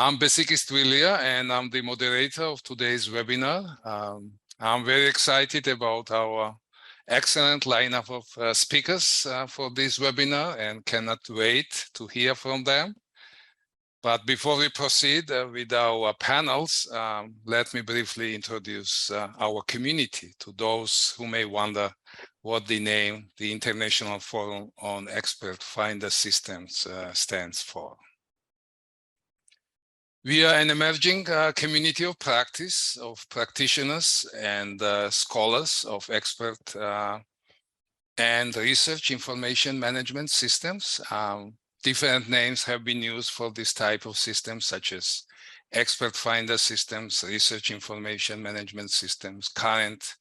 I'm Besikis Twilia, and I'm the moderator of today's webinar. I'm very excited about our excellent lineup of speakers for this webinar and cannot wait to hear from them. But before we proceed with our panels, let me briefly introduce our community to those who may wonder what the name, the International Forum on Expert Finder Systems stands for. We are an emerging community of practice, of practitioners and scholars of expert and research information management systems. Different names have been used for this type of systems, such as expert finder systems, research information management systems, current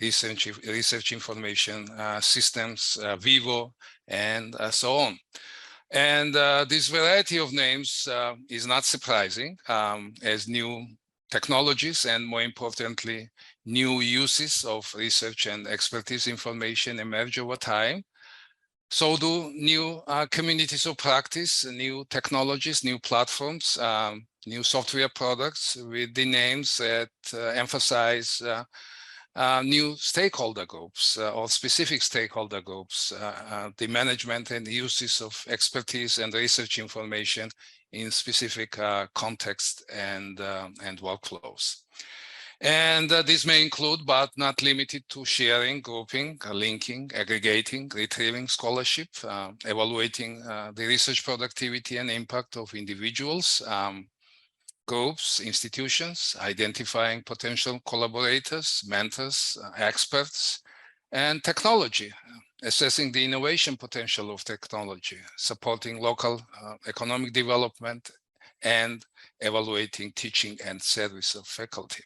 research information systems, Vivo, and so on. And this variety of names is not surprising, as new technologies and, more importantly, new uses of research and expertise information emerge over time. So do new communities of practice, new technologies, new platforms, new software products with the names that emphasize new stakeholder groups or specific stakeholder groups, the management and uses of expertise and research information in specific contexts and workflows. And this may include, but not limited to, sharing, grouping, linking, aggregating, retrieving scholarship, evaluating the research productivity and impact of individuals, groups, institutions, identifying potential collaborators, mentors, experts, and technology, assessing the innovation potential of technology, supporting local economic development, and evaluating teaching and service of faculty.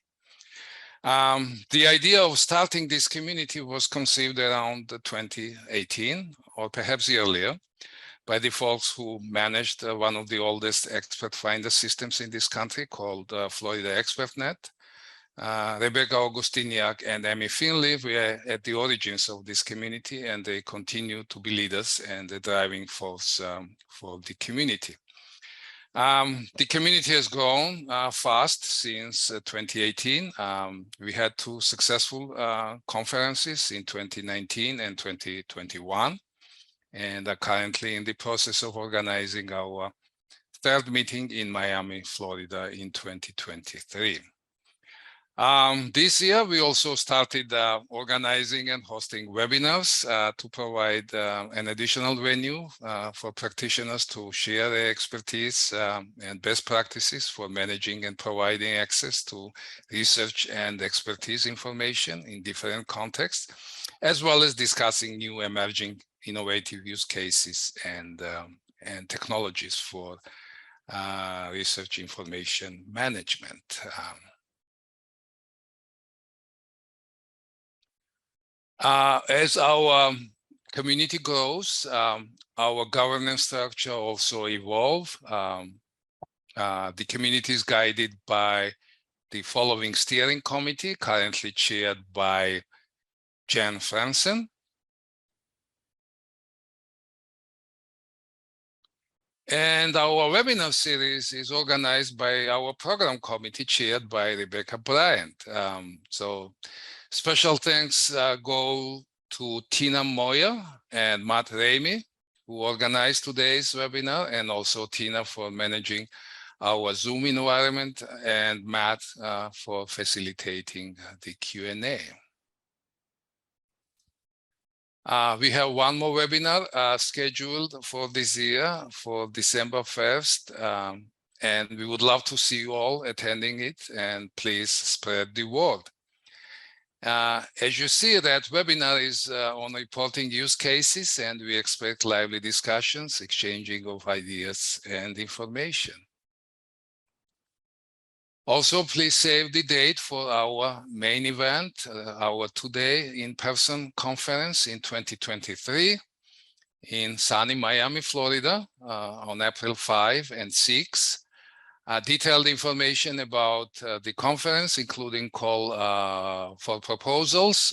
The idea of starting this community was conceived around 2018, or perhaps earlier, by the folks who managed one of the oldest expert finder systems in this country called Florida ExpertNet. Rebecca Augustiniak and Amy Finley were at the origins of this community, and they continue to be leaders and the driving force for the community. The community has grown fast since 2018. We had two successful conferences in 2019 and 2021. And are currently in the process of organizing our third meeting in Miami, Florida in 2023. This year, we also started organizing and hosting webinars to provide an additional venue for practitioners to share their expertise and best practices for managing and providing access to research and expertise information in different contexts, as well as discussing new emerging innovative use cases and technologies for research information management. As our community grows, our governance structure also evolves. The community is guided by the following steering committee, currently chaired by Jan Franzen. And our webinar series is organized by our program committee chaired by Rebecca Bryant. So special thanks go to Tina Moyer and Matt Ramey, who organized today's webinar, and also Tina for managing our Zoom environment, and Matt for facilitating the Q&A. We have one more webinar scheduled for this year for December 1st, and we would love to see you all attending it, and please spread the word. As you see, that webinar is on reporting use cases, and we expect lively discussions, exchanging of ideas and information. Also, please save the date for our main event, our two-day in-person conference in 2023 in sunny Miami, Florida, on April 5 and 6. Detailed information about the conference, including call for proposals,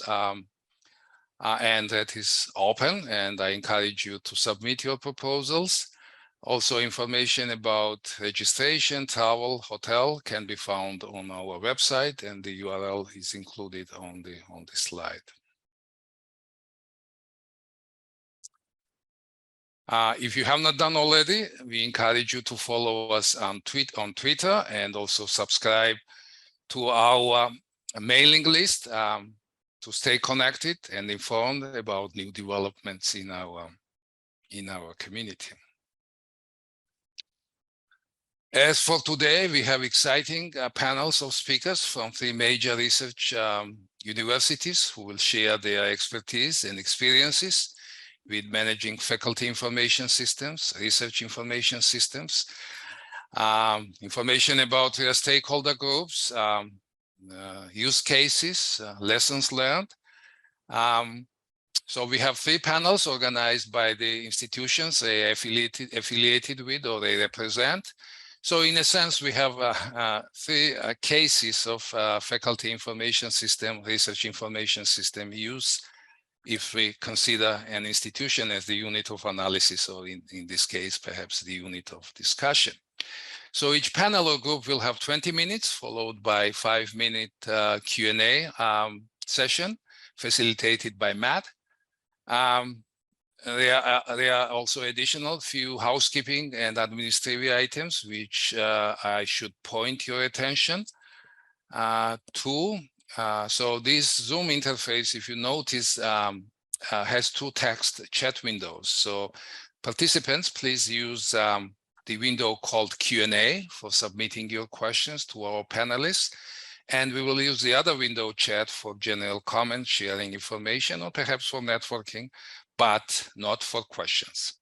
and that is open, and I encourage you to submit your proposals, Also, information about registration, travel, hotel can be found on our website, and the URL is included on the slide. If you have not done already, we encourage you to follow us on Twitter and also subscribe to our mailing list to stay connected and informed about new developments in our community. As for today, we have exciting panels of speakers from 3 major research universities who will share their expertise and experiences with managing faculty information systems, research information systems, information about their stakeholder groups, use cases, lessons learned. So we have 3 panels organized by the institutions they are affiliated with or they represent. So in a sense, we have 3 cases of faculty information system, research information system use, if we consider an institution as the unit of analysis, or in this case, perhaps the unit of discussion. So each panel or group will have 20 minutes, followed by 5-minute Q&A session, facilitated by Matt. There are also additional few housekeeping and administrative items which I should point your attention to. So this Zoom interface, if you notice, has 2 text chat windows. So participants, please use the window called Q&A for submitting your questions to our panelists. And we will use the other window chat for general comments, sharing information, or perhaps for networking, but not for questions.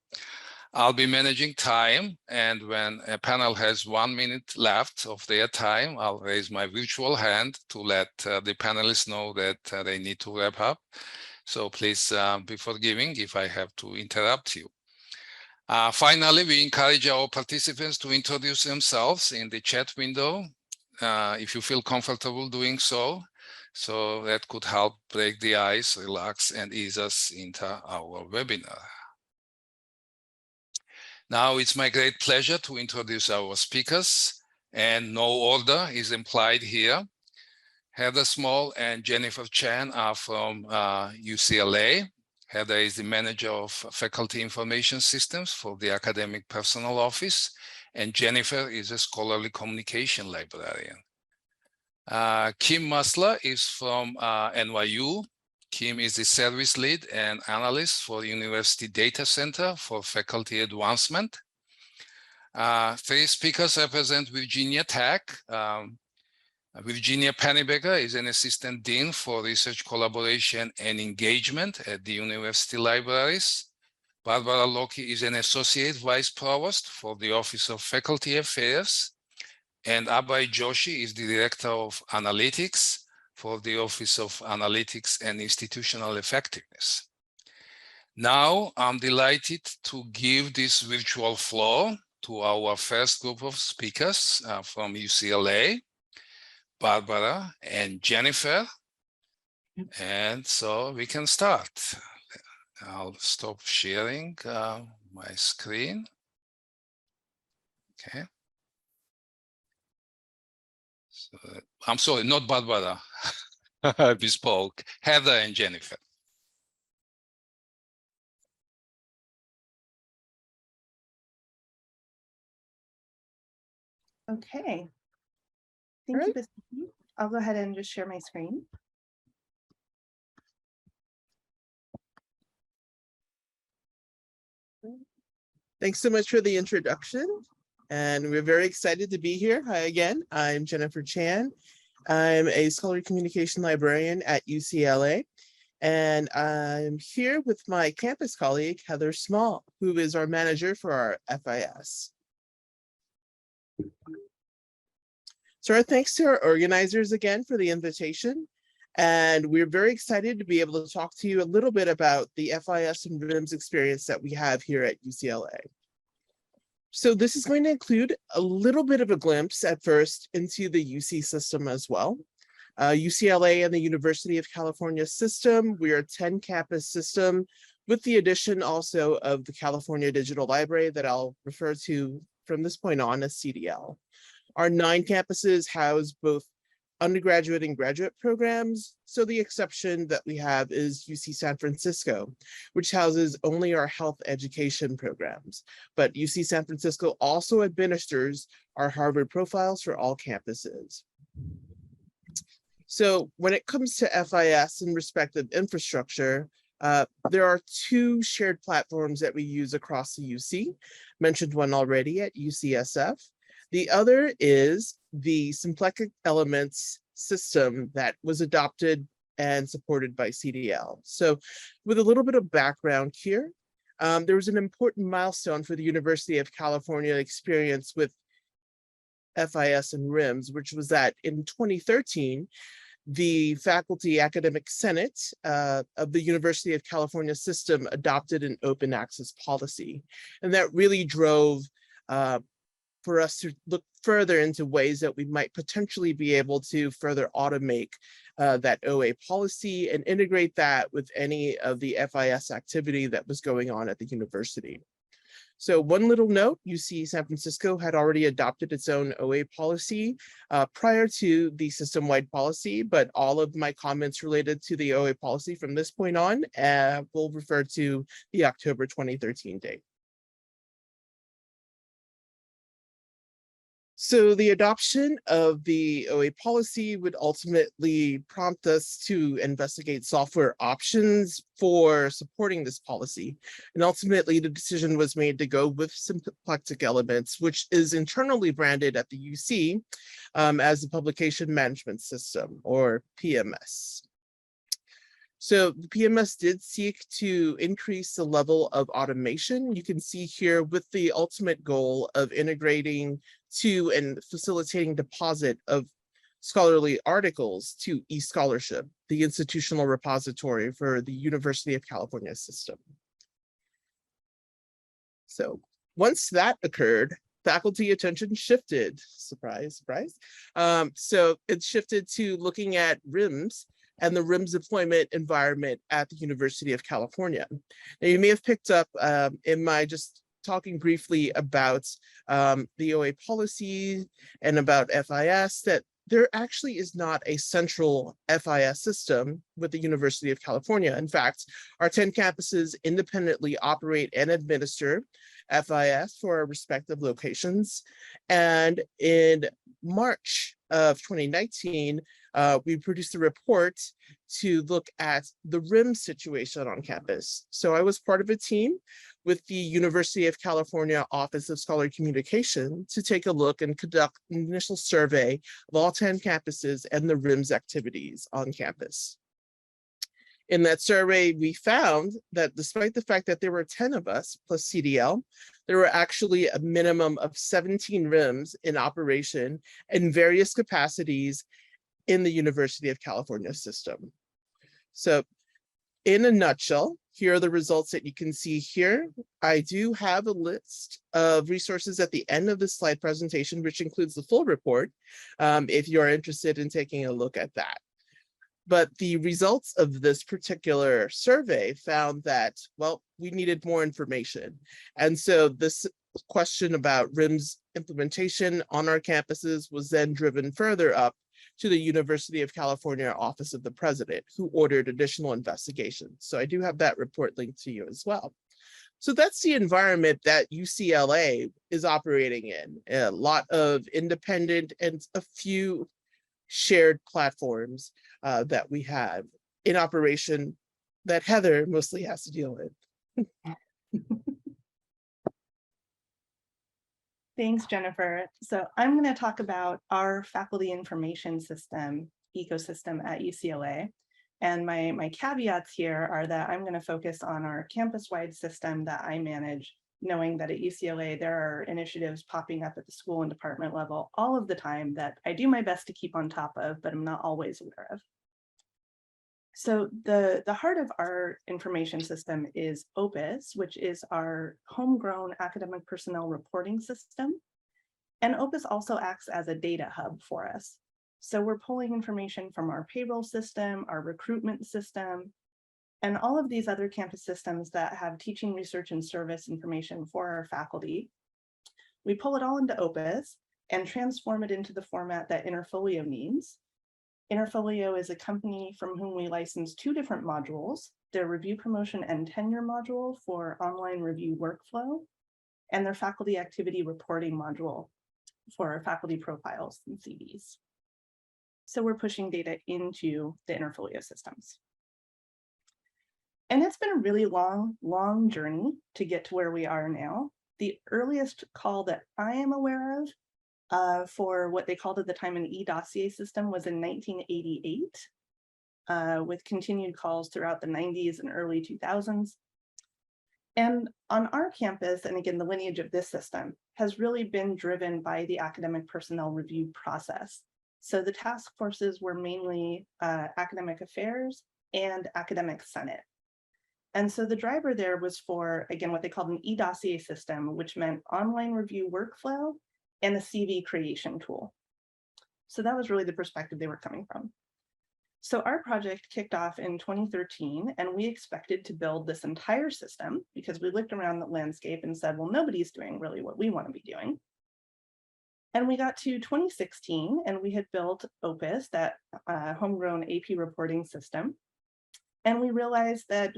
I'll be managing time, and when a panel has 1 minute left of their time, I'll raise my virtual hand to let the panelists know that they need to wrap up. So please be forgiving if I have to interrupt you. Finally, we encourage our participants to introduce themselves in the chat window, if you feel comfortable doing so. So that could help break the ice, relax, and ease us into our webinar. Now it's my great pleasure to introduce our speakers, and no order is implied here. Heather Small and Jennifer Chan are from UCLA. Heather is the manager of faculty information systems for the academic personnel office, and Jennifer is a scholarly communication librarian. Kim Masler is from NYU. Kim is the service lead and analyst for University Data Center for Faculty Advancement. 3 speakers represent Virginia Tech. Virginia Pennebaker is an assistant dean for research collaboration and engagement at the university libraries. Barbara Loki is an associate vice provost for the Office of Faculty Affairs. And Abhay Joshi is the director of analytics for the Office of Analytics and Institutional Effectiveness. Now, I'm delighted to give this virtual floor to our first group of speakers from UCLA, Barbara and Jennifer. And so we can start. I'll stop sharing my screen. Okay. So, I'm sorry, not Barbara. Bespoke. Heather and Jennifer. Okay. Thank you, Basiki. I'll go ahead and just share my screen. Thanks so much for the introduction. And we're very excited to be here. Hi again, I'm Jennifer Chan. I'm a scholarly communication librarian at UCLA. And I'm here with my campus colleague, Heather Small, who is our manager for our FIS. So our thanks to our organizers again for the invitation. And we're very excited to be able to talk to you a little bit about the FIS and RIMS experience that we have here at UCLA. So this is going to include a little bit of a glimpse at first into the UC system as well. UCLA and the University of California system, we are a 10 campus system with the addition also of the California Digital Library that I'll refer to from this point on as CDL. Our 9 campuses house both undergraduate and graduate programs. So the exception that we have is UC San Francisco, which houses only our health education programs. But UC San Francisco also administers our Harvard profiles for all campuses. So when it comes to FIS and respective infrastructure, there are 2 shared platforms that we use across the UC. Mentioned one already at UCSF. The other is the Symplectic Elements system that was adopted and supported by CDL. So with a little bit of background here, there was an important milestone for the University of California experience with FIS and RIMS, which was that in 2013, the Faculty Academic Senate of the University of California system adopted an open access policy. And that really drove for us to look further into ways that we might potentially be able to further automate that OA policy and integrate that with any of the FIS activity that was going on at the university. So one little note, UC San Francisco had already adopted its own OA policy prior to the system-wide policy, but all of my comments related to the OA policy from this point on will refer to the October 2013 date. So the adoption of the OA policy would ultimately prompt us to investigate software options for supporting this policy. And ultimately, the decision was made to go with Symplectic Elements, which is internally branded at the UC as the Publication Management System, or PMS. So the PMS did seek to increase the level of automation. You can see here with the ultimate goal of integrating to and facilitating deposit of scholarly articles to eScholarship, the institutional repository for the University of California system. So once that occurred, faculty attention shifted, surprise, surprise. So it shifted to looking at RIMS and the RIMS deployment environment at the University of California. Now you may have picked up in my just talking briefly about the OA policy and about FIS that there actually is not a central FIS system with the University of California. In fact, our 10 campuses independently operate and administer FIS for our respective locations. And in March of 2019, we produced a report to look at the RIMS situation on campus. So I was part of a team with the University of California Office of Scholarly Communication to take a look and conduct an initial survey of all 10 campuses and the RIMS activities on campus. In that survey, we found that despite the fact that there were 10 of us plus CDL, there were actually a minimum of 17 RIMS in operation in various capacities in the University of California system. So in a nutshell, here are the results that you can see here. I do have a list of resources at the end of this slide presentation, which includes the full report, if you're interested in taking a look at that. But the results of this particular survey found that, well, we needed more information. And so this question about RIMS implementation on our campuses was then driven further up to the University of California Office of the President, who ordered additional investigations. So I do have that report linked to you as well. So that's the environment that UCLA is operating in. A lot of independent and a few shared platforms that we have in operation that Heather mostly has to deal with. Thanks, Jennifer. So I'm going to talk about our faculty information system ecosystem at UCLA. And my caveats here are that I'm going to focus on our campus-wide system that I manage, knowing that at UCLA, there are initiatives popping up at the school and department level all of the time that I do my best to keep on top of, but I'm not always aware of. So the heart of our information system is OPUS, which is our homegrown academic personnel reporting system. And OPUS also acts as a data hub for us. So we're pulling information from our payroll system, our recruitment system, and all of these other campus systems that have teaching, research, and service information for our faculty. We pull it all into Opus and transform it into the format that Interfolio needs. Interfolio is a company from whom we license 2 different modules, their review promotion and tenure module for online review workflow, and their faculty activity reporting module for faculty profiles and CVs. So we're pushing data into the Interfolio systems. And it's been a really long journey to get to where we are now. The earliest call that I am aware of for what they called at the time an e-dossier system was in 1988, with continued calls throughout the 90s and early 2000s. And on our campus, and again, the lineage of this system has really been driven by the academic personnel review process. So the task forces were mainly academic affairs and academic senate. And so the driver there was for, again, what they called an e-dossier system, which meant online review workflow and a CV creation tool. So that was really the perspective they were coming from. So our project kicked off in 2013, and we expected to build this entire system because we looked around the landscape and said, well, nobody's doing really what we want to be doing. And we got to 2016, and we had built Opus, that homegrown AP reporting system. And we realized that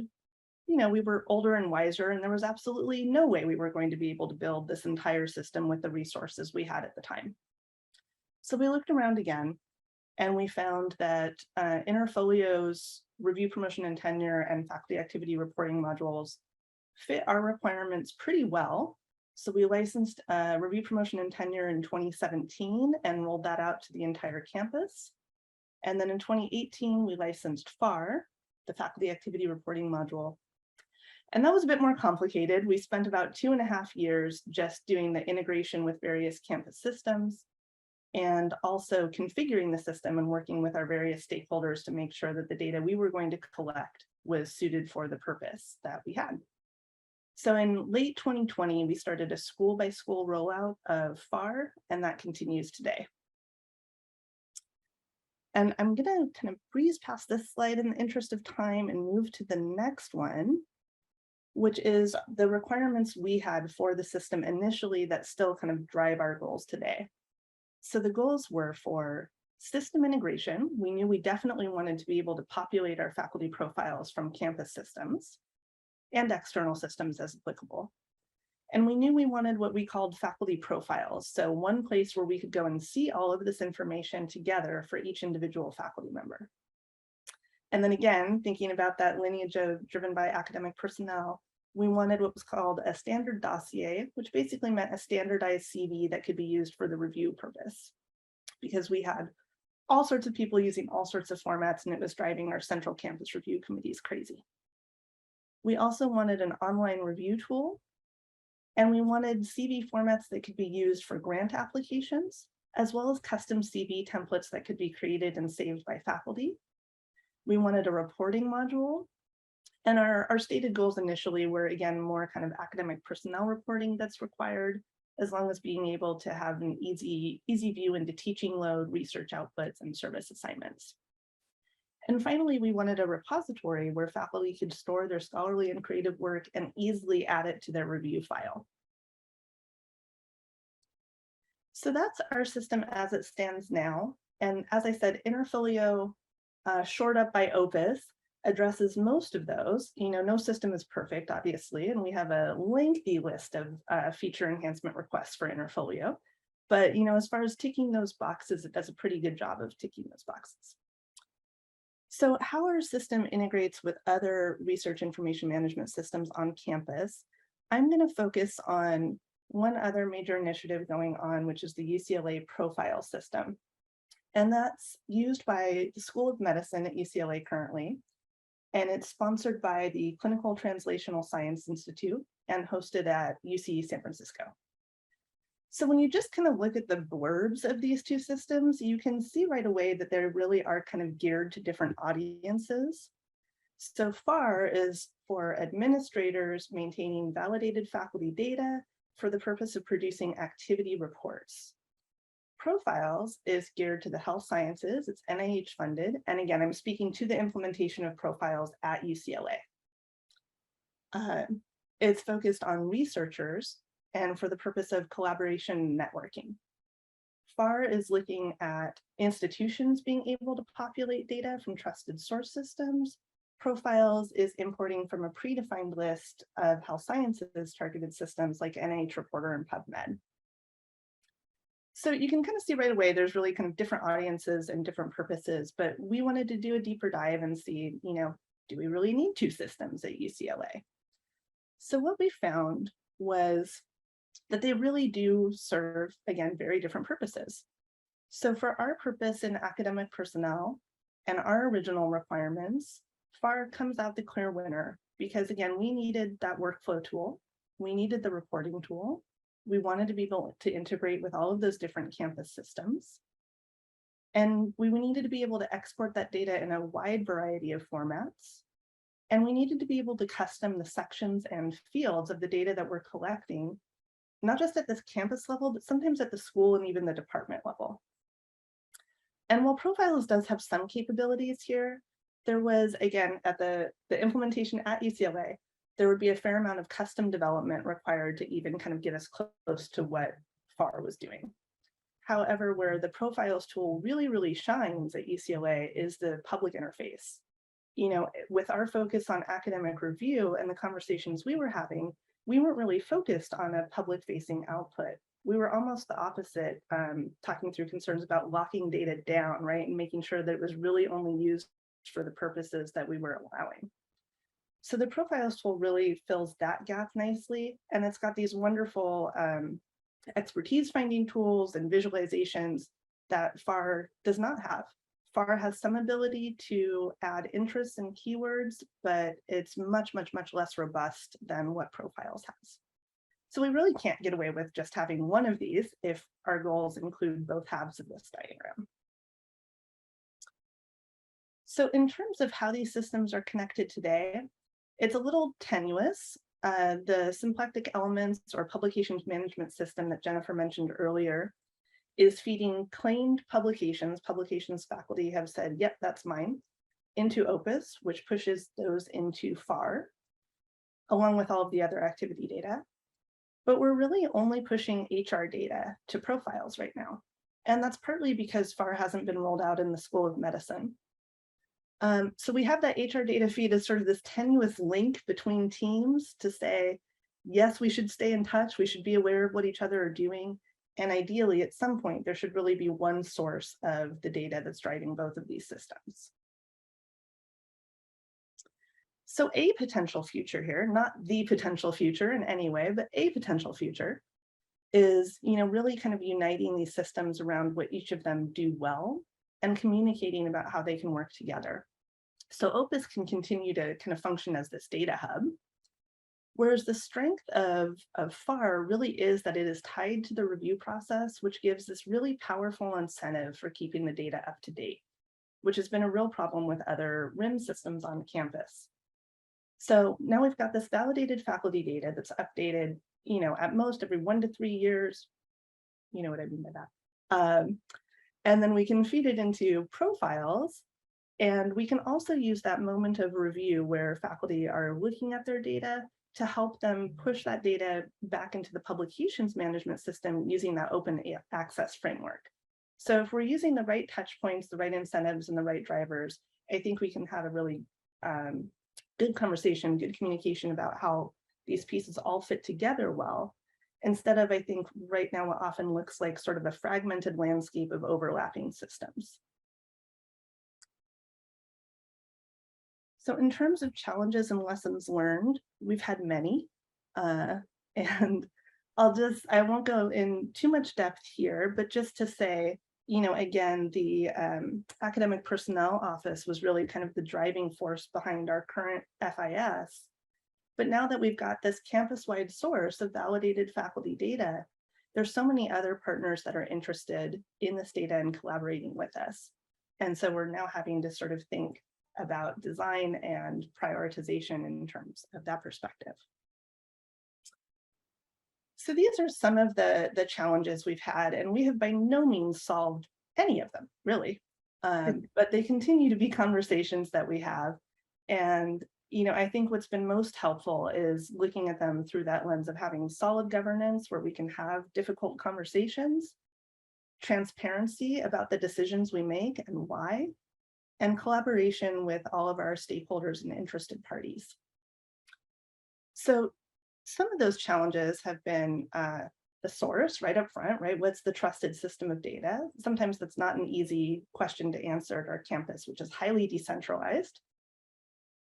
we were older and wiser, and there was absolutely no way we were going to be able to build this entire system with the resources we had at the time. So we looked around again, and we found that Interfolio's review, promotion, and tenure and faculty activity reporting modules fit our requirements pretty well. So we licensed review, promotion, and tenure in 2017 and rolled that out to the entire campus. And then in 2018, we licensed FAR, the faculty activity reporting module. And that was a bit more complicated. We spent about 2.5 years just doing the integration with various campus systems and also configuring the system and working with our various stakeholders to make sure that the data we were going to collect was suited for the purpose that we had. So in late 2020, we started a school-by-school rollout of FAR, and that continues today. And I'm going to kind of breeze past this slide in the interest of time and move to the next one, which is the requirements we had for the system initially that still kind of drive our goals today. So the goals were for system integration. We knew we definitely wanted to be able to populate our faculty profiles from campus systems and external systems as applicable. And we knew we wanted what we called faculty profiles. So one place where we could go and see all of this information together for each individual faculty member. And then again, thinking about that lineage of driven by academic personnel, we wanted what was called a standard dossier, which basically meant a standardized CV that could be used for the review purpose, because we had all sorts of people using all sorts of formats, and it was driving our central campus review committees crazy. We also wanted an online review tool, and we wanted CV formats that could be used for grant applications, as well as custom CV templates that could be created and saved by faculty. We wanted a reporting module, and our stated goals initially were, again, more kind of academic personnel reporting that's required, as long as being able to have an easy view into teaching load, research outputs, and service assignments. And finally, we wanted a repository where faculty could store their scholarly and creative work and easily add it to their review file. So that's our system as it stands now. And as I said, Interfolio, shored up by Opus, addresses most of those. No system is perfect, obviously, and we have a lengthy list of feature enhancement requests for Interfolio. But as far as ticking those boxes, it does a pretty good job of ticking those boxes. So how our system integrates with other research information management systems on campus, I'm going to focus on one other major initiative going on, which is the UCLA profile system. And that's used by the School of Medicine at UCLA currently. And it's sponsored by the Clinical Translational Science Institute and hosted at UC San Francisco. So when you just kind of look at the blurbs of these two systems, you can see right away that they really are kind of geared to different audiences. So FAR is for administrators maintaining validated faculty data for the purpose of producing activity reports. Profiles is geared to the health sciences. It's NIH funded. And again, I'm speaking to the implementation of profiles at UCLA. It's focused on researchers and for the purpose of collaboration and networking. FAR is looking at institutions being able to populate data from trusted source systems. Profiles is importing from a predefined list of health sciences targeted systems like NIH Reporter and PubMed. So you can kind of see right away, there's really kind of different audiences and different purposes, but we wanted to do a deeper dive and see, do we really need two systems at UCLA? So what we found was that they really do serve, again, very different purposes. So for our purpose in academic personnel and our original requirements, FAR comes out the clear winner because, again, we needed that workflow tool. We needed the reporting tool. We wanted to be able to integrate with all of those different campus systems. And we needed to be able to export that data in a wide variety of formats. And we needed to be able to custom the sections and fields of the data that we're collecting, not just at this campus level, but sometimes at the school and even the department level. And while Profiles does have some capabilities here, there was, again, at the implementation at UCLA, there would be a fair amount of custom development required to even kind of get us close to what FAR was doing. However, where the Profiles tool really, really shines at UCLA is the public interface. With our focus on academic review and the conversations we were having, we weren't really focused on a public-facing output. We were almost the opposite, talking through concerns about locking data down, right, and making sure that it was really only used for the purposes that we were allowing. So the Profiles tool really fills that gap nicely, and it's got these wonderful expertise finding tools and visualizations that FAR does not have. FAR has some ability to add interests and keywords, but it's much, much, much less robust than what Profiles has. So we really can't get away with just having one of these if our goals include both halves of this diagram. So in terms of how these systems are connected today, it's a little tenuous. The symplectic elements or publications management system that Jennifer mentioned earlier is feeding claimed publications faculty have said, yep, that's mine, into Opus, which pushes those into FAR, along with all of the other activity data. But we're really only pushing HR data to Profiles right now. And that's partly because FAR hasn't been rolled out in the School of Medicine. So we have that HR data feed as sort of this tenuous link between teams to say, yes, we should stay in touch. We should be aware of what each other are doing. And ideally, at some point, there should really be one source of the data that's driving both of these systems. So a potential future here, not the potential future in any way, but a potential future is, really kind of uniting these systems around what each of them do well and communicating about how they can work together. So Opus can continue to kind of function as this data hub, whereas the strength of FAR really is that it is tied to the review process, which gives this really powerful incentive for keeping the data up to date, which has been a real problem with other RIM systems on campus. So now we've got this validated faculty data that's updated, at most every 1 to 3 years. You know what I mean by that. And then we can feed it into Profiles. And we can also use that moment of review where faculty are looking at their data to help them push that data back into the publications management system using that open access framework. So if we're using the right touch points, the right incentives, and the right drivers, I think we can have a really good conversation, good communication about how these pieces all fit together well, instead of, I think, right now what often looks like sort of a fragmented landscape of overlapping systems. So in terms of challenges and lessons learned, we've had many, and I won't go in too much depth here, but just to say, again, the academic personnel office was really kind of the driving force behind our current FIS. But now that we've got this campus-wide source of validated faculty data, there's so many other partners that are interested in this data and collaborating with us. And so we're now having to sort of think about design and prioritization in terms of that perspective. So these are some of the challenges we've had, and we have by no means solved any of them, really. But they continue to be conversations that we have. And I think what's been most helpful is looking at them through that lens of having solid governance where we can have difficult conversations, transparency about the decisions we make and why, and collaboration with all of our stakeholders and interested parties. So some of those challenges have been the source right up front, right? What's the trusted system of data? Sometimes that's not an easy question to answer at our campus, which is highly decentralized.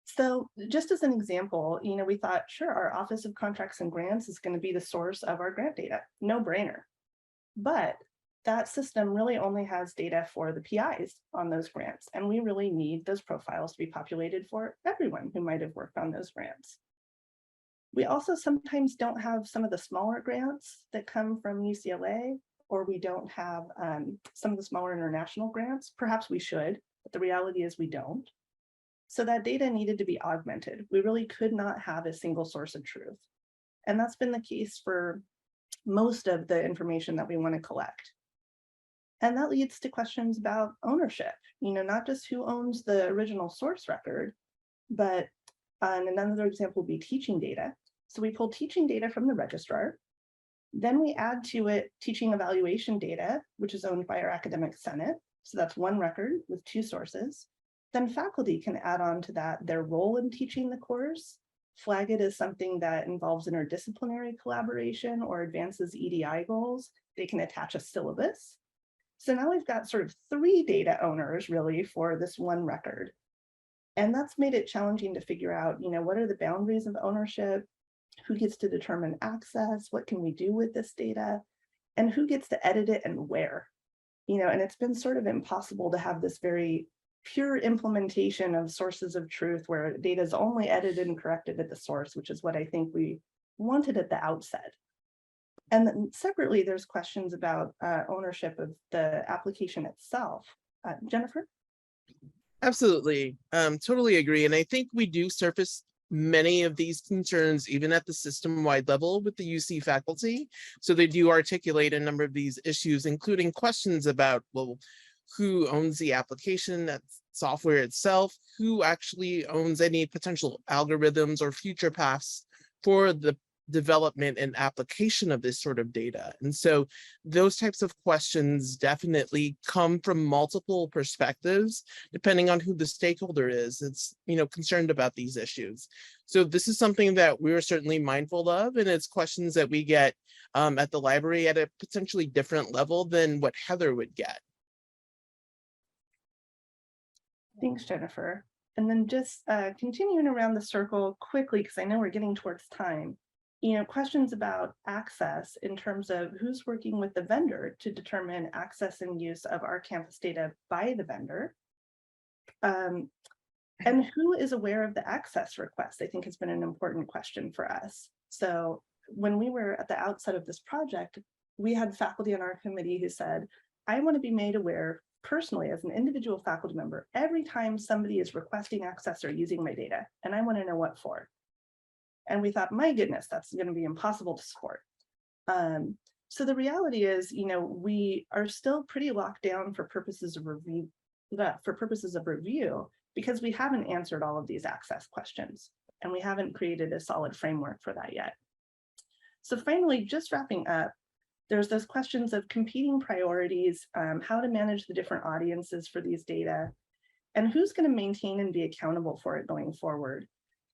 So just as an example, we thought, sure, our Office of Contracts and Grants is going to be the source of our grant data, no brainer. But that system really only has data for the PIs on those grants. And we really need those profiles to be populated for everyone who might have worked on those grants. We also sometimes don't have some of the smaller grants that come from UCLA, or we don't have some of the smaller international grants. Perhaps we should, but the reality is we don't. So that data needed to be augmented. We really could not have a single source of truth. And that's been the case for most of the information that we want to collect. And that leads to questions about ownership, not just who owns the original source record, but another example would be teaching data. So we pull teaching data from the registrar. Then we add to it teaching evaluation data, which is owned by our academic senate. So that's one record with two sources. Then faculty can add on to that their role in teaching the course, flag it as something that involves interdisciplinary collaboration or advances EDI goals. They can attach a syllabus. So now we've got sort of 3 data owners really for this one record. And that's made it challenging to figure out, what are the boundaries of ownership? Who gets to determine access? What can we do with this data? And who gets to edit it and where? And it's been sort of impossible to have this very pure implementation of sources of truth where data is only edited and corrected at the source, which is what I think we wanted at the outset. And then separately, there's questions about ownership of the application itself. Jennifer? Absolutely, totally agree. And I think we do surface many of these concerns even at the system-wide level with the UC faculty. So they do articulate a number of these issues, including questions about, well, who owns the application, that software itself, who actually owns any potential algorithms or future paths for the development and application of this sort of data. And so those types of questions definitely come from multiple perspectives, depending on who the stakeholder is. It's, concerned about these issues. So this is something that we're certainly mindful of, and it's questions that we get at the library at a potentially different level than what Heather would get. Thanks, Jennifer. And then just continuing around the circle quickly, because I know we're getting towards time. Questions about access in terms of who's working with the vendor to determine access and use of our campus data by the vendor. And who is aware of the access request, I think has been an important question for us. So when we were at the outset of this project, we had faculty on our committee who said, I want to be made aware personally as an individual faculty member every time somebody is requesting access or using my data, and I want to know what for. And we thought, my goodness, that's going to be impossible to support. So the reality is, we are still pretty locked down for purposes of review, because we haven't answered all of these access questions, and we haven't created a solid framework for that yet. So finally, just wrapping up, there's those questions of competing priorities, how to manage the different audiences for these data, and who's going to maintain and be accountable for it going forward.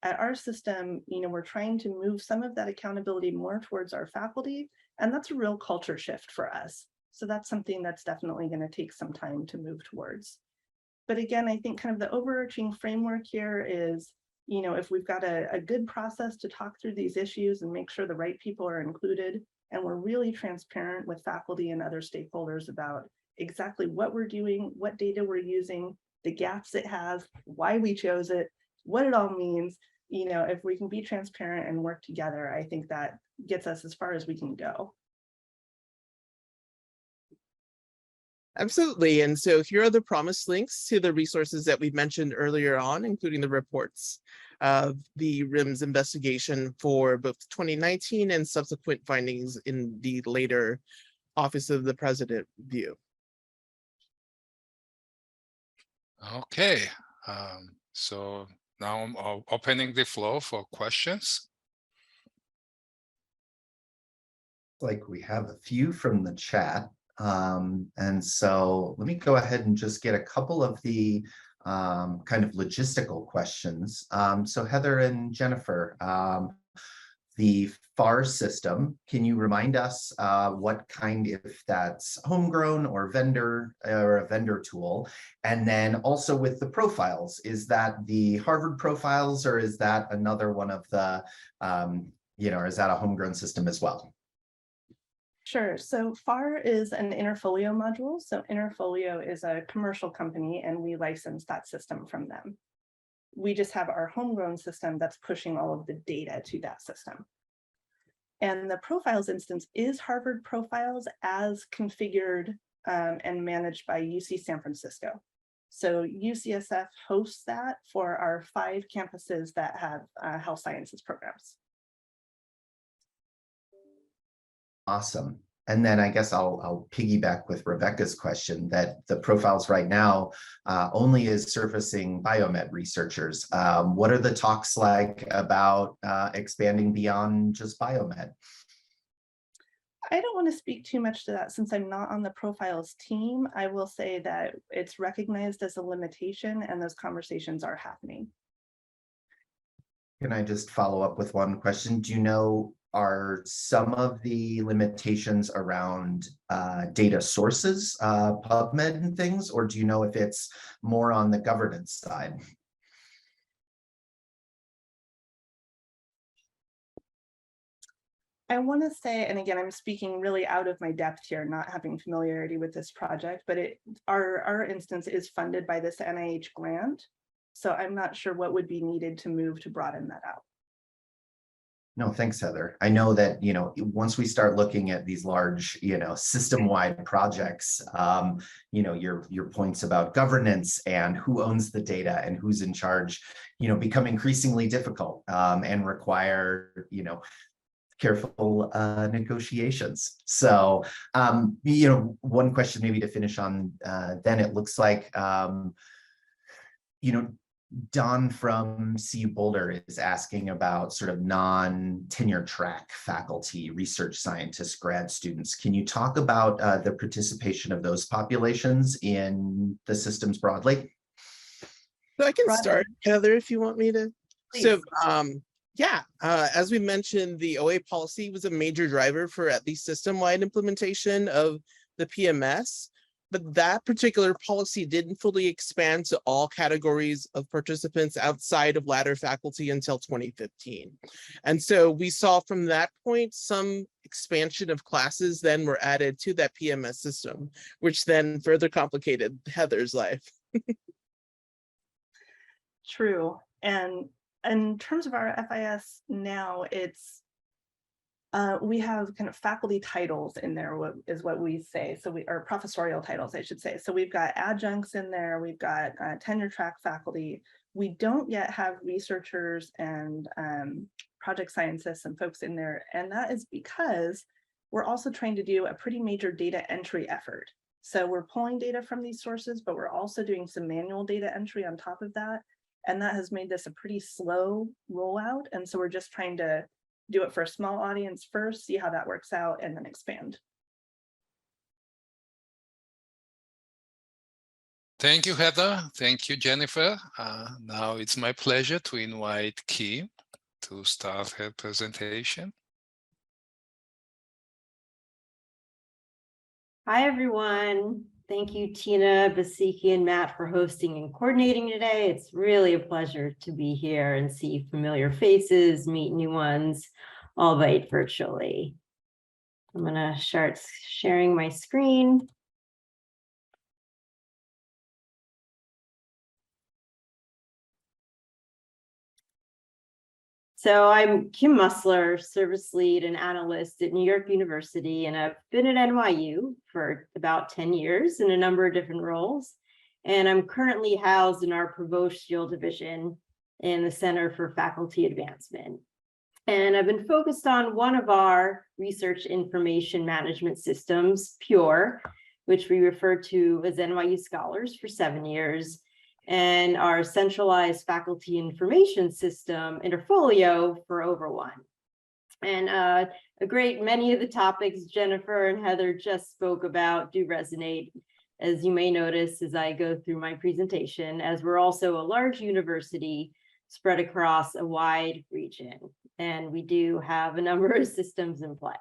At our system, we're trying to move some of that accountability more towards our faculty, and that's a real culture shift for us. So that's something that's definitely going to take some time to move towards. But again, I think kind of the overarching framework here is, if we've got a good process to talk through these issues and make sure the right people are included, and we're really transparent with faculty and other stakeholders about exactly what we're doing, what data we're using, the gaps it has, why we chose it, what it all means. If we can be transparent and work together, I think that gets us as far as we can go. Absolutely. And so here are the promised links to the resources that we mentioned earlier on, including the reports. of the RIMS investigation for both 2019 and subsequent findings in the later Office of the President review. Okay, so now I'm opening the floor for questions. Like we have a few from the chat. And so let me go ahead and just get a couple of the kind of logistical questions. So Heather and Jennifer, the FAR system, can you remind us what kind, if that's homegrown or a vendor tool? And then also with the profiles, is that the Harvard profiles, or is that another one of the, or is that a homegrown system as well? Sure. So FAR is an Interfolio module. So Interfolio is a commercial company, and we license that system from them. We just have our homegrown system that's pushing all of the data to that system. And the profiles instance is Harvard profiles as configured and managed by UC San Francisco. So UCSF hosts that for our 5 campuses that have health sciences programs. Awesome. And then I guess I'll piggyback with Rebecca's question that the profiles right now only is surfacing biomed researchers. What are the talks like about expanding beyond just biomed? I don't want to speak too much to that since I'm not on the profiles team. I will say that it's recognized as a limitation and those conversations are happening. Can I just follow up with one question? Do you know, are some of the limitations around data sources, PubMed and things, or do you know if it's more on the governance side? I want to say, and again, I'm speaking really out of my depth here, not having familiarity with this project, but our instance is funded by this NIH grant. So I'm not sure what would be needed to move to broaden that out. No, thanks, Heather. I know that, once we start looking at these large, system-wide projects, your points about governance and who owns the data and who's in charge, become increasingly difficult and require, careful negotiations. So, one question maybe to finish on, then it looks like, Don from CU Boulder is asking about sort of non-tenure track faculty, research scientists, grad students. Can you talk about the participation of those populations in the systems broadly? So I can start, Heather, if you want me to. Please. So, as we mentioned, the OA policy was a major driver for at least system-wide implementation of the PMS. But that particular policy didn't fully expand to all categories of participants outside of ladder faculty until 2015. And so we saw from that point, some expansion of classes then were added to that PMS system, which then further complicated Heather's life. True. And in terms of our FIS now, we have kind of faculty titles in there, is what we say. So or professorial titles, I should say. So we've got adjuncts in there, we've got tenure track faculty. We don't yet have researchers and project scientists and folks in there. And that is because we're also trying to do a pretty major data entry effort. So we're pulling data from these sources, but we're also doing some manual data entry on top of that. And that has made this a pretty slow rollout. And so we're just trying to do it for a small audience first, see how that works out, and then expand. Thank you, Heather. Thank you, Jennifer. Now it's my pleasure to invite Kim to start her presentation. Hi, everyone. Thank you, Tina, Basiki, and Matt for hosting and coordinating today. It's really a pleasure to be here and see familiar faces, meet new ones, albeit virtually. I'm going to start sharing my screen. So I'm Kim Musler, service lead and analyst at New York University, and I've been at NYU for about 10 years in a number of different roles. And I'm currently housed in our Provostial division in the Center for Faculty Advancement. And I've been focused on one of our research information management systems, PURE, which we refer to as NYU Scholars for 7 years, and our centralized faculty information system, Interfolio, for over 1. And many of the topics Jennifer and Heather just spoke about do resonate, as you may notice as I go through my presentation, as we're also a large university spread across a wide region, and we do have a number of systems in play.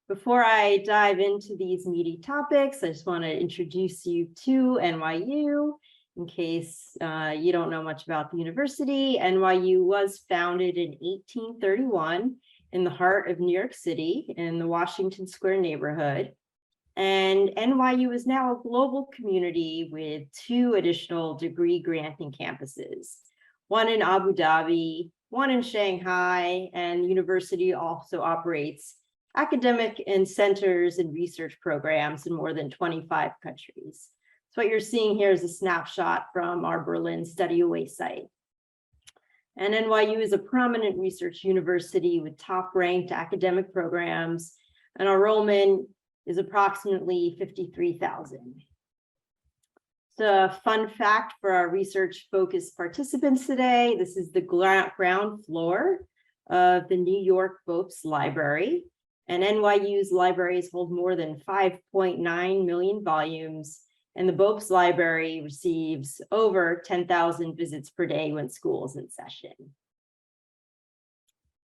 Before I dive into these meaty topics, I just want to introduce you to NYU. In case you don't know much about the university, NYU was founded in 1831 in the heart of New York City in the Washington Square neighborhood. And NYU is now a global community with 2 additional degree granting campuses, one in Abu Dhabi, one in Shanghai, and the university also operates academic and centers and research programs in more than 25 countries. So what you're seeing here is a snapshot from our Berlin Study Away site. And NYU is a prominent research university with top-ranked academic programs, and our enrollment is approximately 53,000. So a fun fact for our research-focused participants today, this is the ground floor of the New York Bopes Library, and NYU's libraries hold more than 5.9 million volumes, and the Bopes Library receives over 10,000 visits per day when school is in session.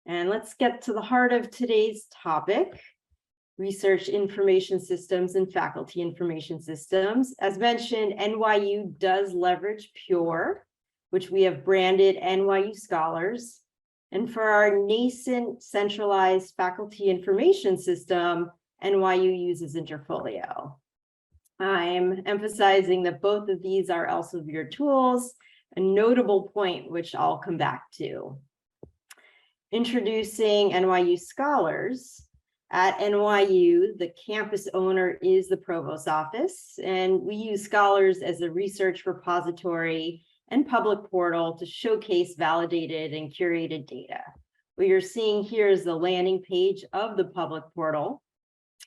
And let's get to the heart of today's topic, research information systems and faculty information systems. As mentioned, NYU does leverage PURE, which we have branded NYU Scholars. And for our nascent centralized faculty information system, NYU uses Interfolio. I'm emphasizing that both of these are Elsevier tools, a notable point which I'll come back to. Introducing NYU Scholars. At NYU, the campus owner is the Provost's office, and we use Scholars as a research repository and public portal to showcase validated and curated data. What you're seeing here is the landing page of the public portal.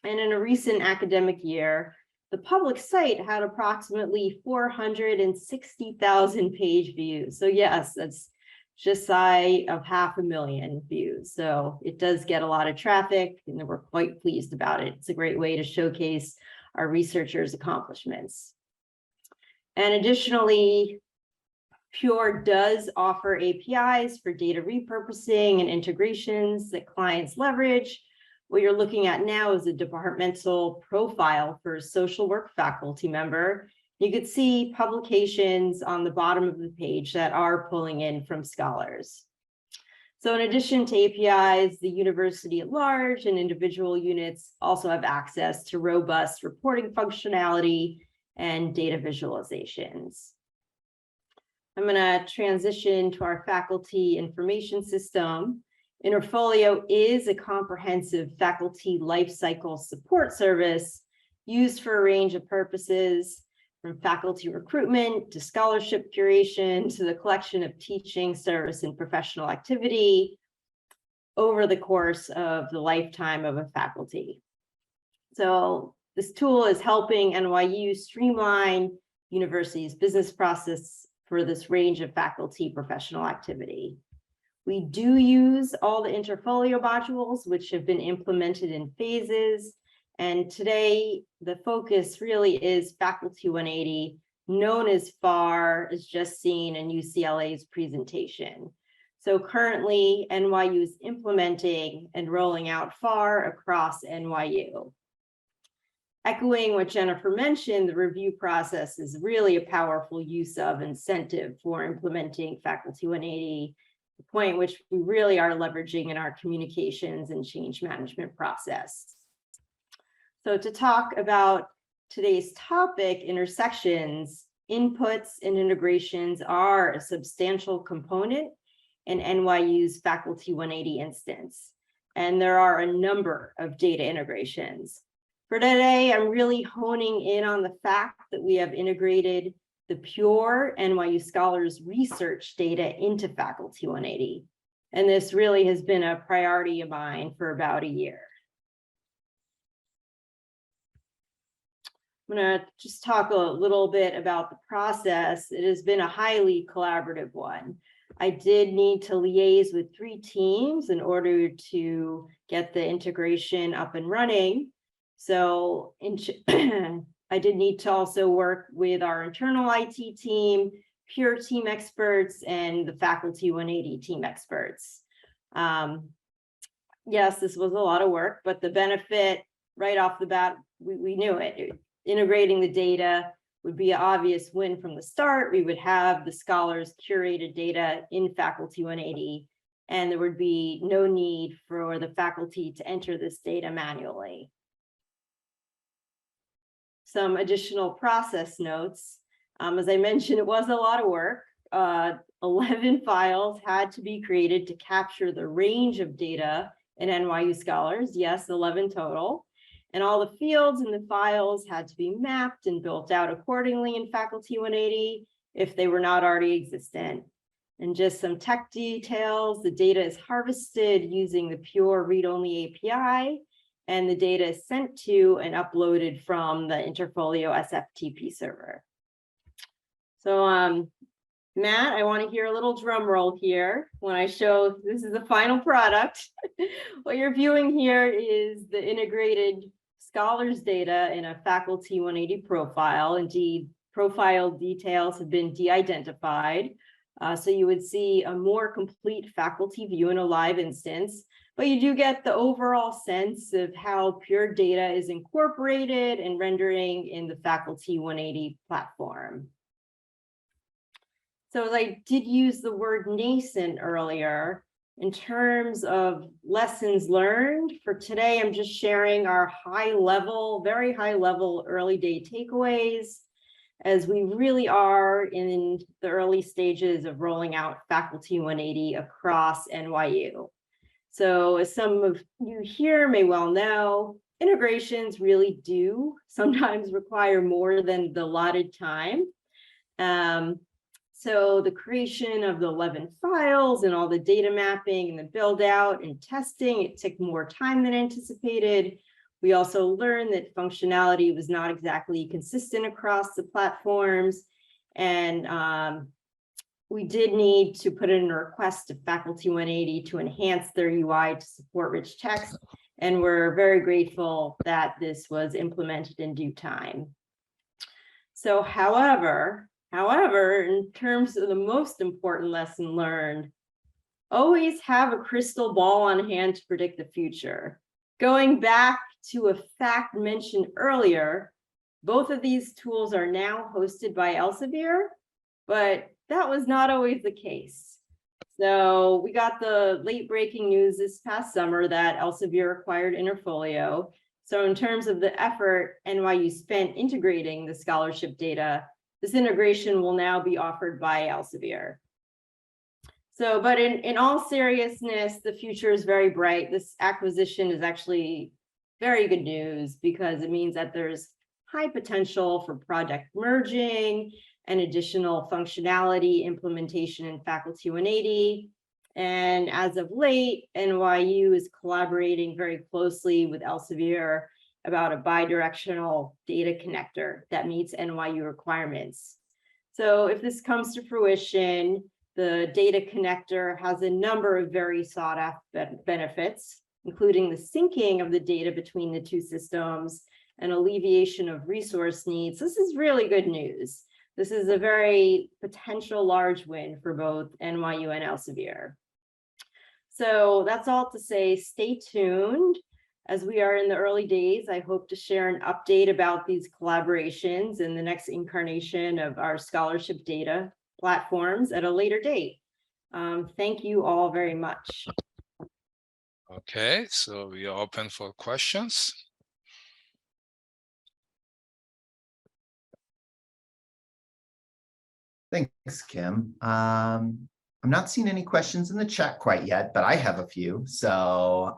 And in a recent academic year, the public site had approximately 460,000 page views. So yes, that's just shy of 500,000 views. So it does get a lot of traffic, and we're quite pleased about it. It's a great way to showcase our researchers' accomplishments. And additionally, PURE does offer APIs for data repurposing and integrations that clients leverage. What you're looking at now is a departmental profile for a social work faculty member. You could see publications on the bottom of the page that are pulling in from Scholars. So in addition to APIs, the university at large and individual units also have access to robust reporting functionality and data visualizations. I'm going to transition to our faculty information system. Interfolio is a comprehensive faculty lifecycle support service used for a range of purposes, from faculty recruitment to scholarship curation to the collection of teaching, service, and professional activity over the course of the lifetime of a faculty. So this tool is helping NYU streamline university's business process for this range of faculty professional activity. We do use all the Interfolio modules, which have been implemented in phases. And today, the focus really is Faculty 180, known as FAR, as just seen in UCLA's presentation. So currently, NYU is implementing and rolling out FAR across NYU. Echoing what Jennifer mentioned, the review process is really a powerful use of incentive for implementing Faculty 180, the point which we really are leveraging in our communications and change management process. So to talk about today's topic, intersections, inputs and integrations are a substantial component in NYU's Faculty 180 instance, and there are a number of data integrations. For today, I'm really honing in on the fact that we have integrated the pure NYU Scholars research data into Faculty 180. And this really has been a priority of mine for about a year. I'm going to just talk a little bit about the process. It has been a highly collaborative one. I did need to liaise with 3 teams in order to get the integration up and running. So I did need to also work with our internal IT team, Pure team experts, and the Faculty 180 team experts. Yes, this was a lot of work, but the benefit right off the bat, we knew it. Integrating the data would be an obvious win from the start. We would have the scholars curated data in Faculty 180, and there would be no need for the faculty to enter this data manually. Some additional process notes. As I mentioned, it was a lot of work. 11 files had to be created to capture the range of data in NYU Scholars. Yes, 11 total. And all the fields in the files had to be mapped and built out accordingly in Faculty 180 if they were not already existent. And just some tech details, the data is harvested using the pure read-only API, and the data is sent to and uploaded from the Interfolio SFTP server. So Matt, I want to hear a little drum roll here when I show this is the final product. What you're viewing here is the integrated scholars data in a Faculty 180 profile. Indeed, profile details have been de-identified. So you would see a more complete faculty view in a live instance, but you do get the overall sense of how pure data is incorporated and rendering in the Faculty 180 platform. So as I did use the word nascent earlier, in terms of lessons learned for today, I'm just sharing our high level, very high level early day takeaways, as we really are in the early stages of rolling out Faculty 180 across NYU. So as some of you here may well know, integrations really do sometimes require more than the allotted time. So the creation of the 11 files and all the data mapping and the build out and testing, it took more time than anticipated. We also learned that functionality was not exactly consistent across the platforms. And we did need to put in a request to Faculty 180 to enhance their UI to support rich text. And we're very grateful that this was implemented in due time. So however, in terms of the most important lesson learned, always have a crystal ball on hand to predict the future. Going back to a fact mentioned earlier, both of these tools are now hosted by Elsevier, but that was not always the case. So we got the late breaking news this past summer that Elsevier acquired Interfolio. So in terms of the effort NYU spent integrating the scholarship data, this integration will now be offered by Elsevier. So, but in all seriousness, the future is very bright. This acquisition is actually very good news because it means that there's high potential for project merging and additional functionality implementation in Faculty 180. And as of late, NYU is collaborating very closely with Elsevier about a bidirectional data connector that meets NYU requirements. So if this comes to fruition, the data connector has a number of very sought after benefits, including the syncing of the data between the two systems and alleviation of resource needs. This is really good news. This is a very potential large win for both NYU and Elsevier. So that's all to say, stay tuned. As we are in the early days, I hope to share an update about these collaborations in the next incarnation of our scholarship data platforms at a later date. Thank you all very much. Okay, so we are open for questions. Thanks, Kim. I'm not seeing any questions in the chat quite yet, but I have a few. So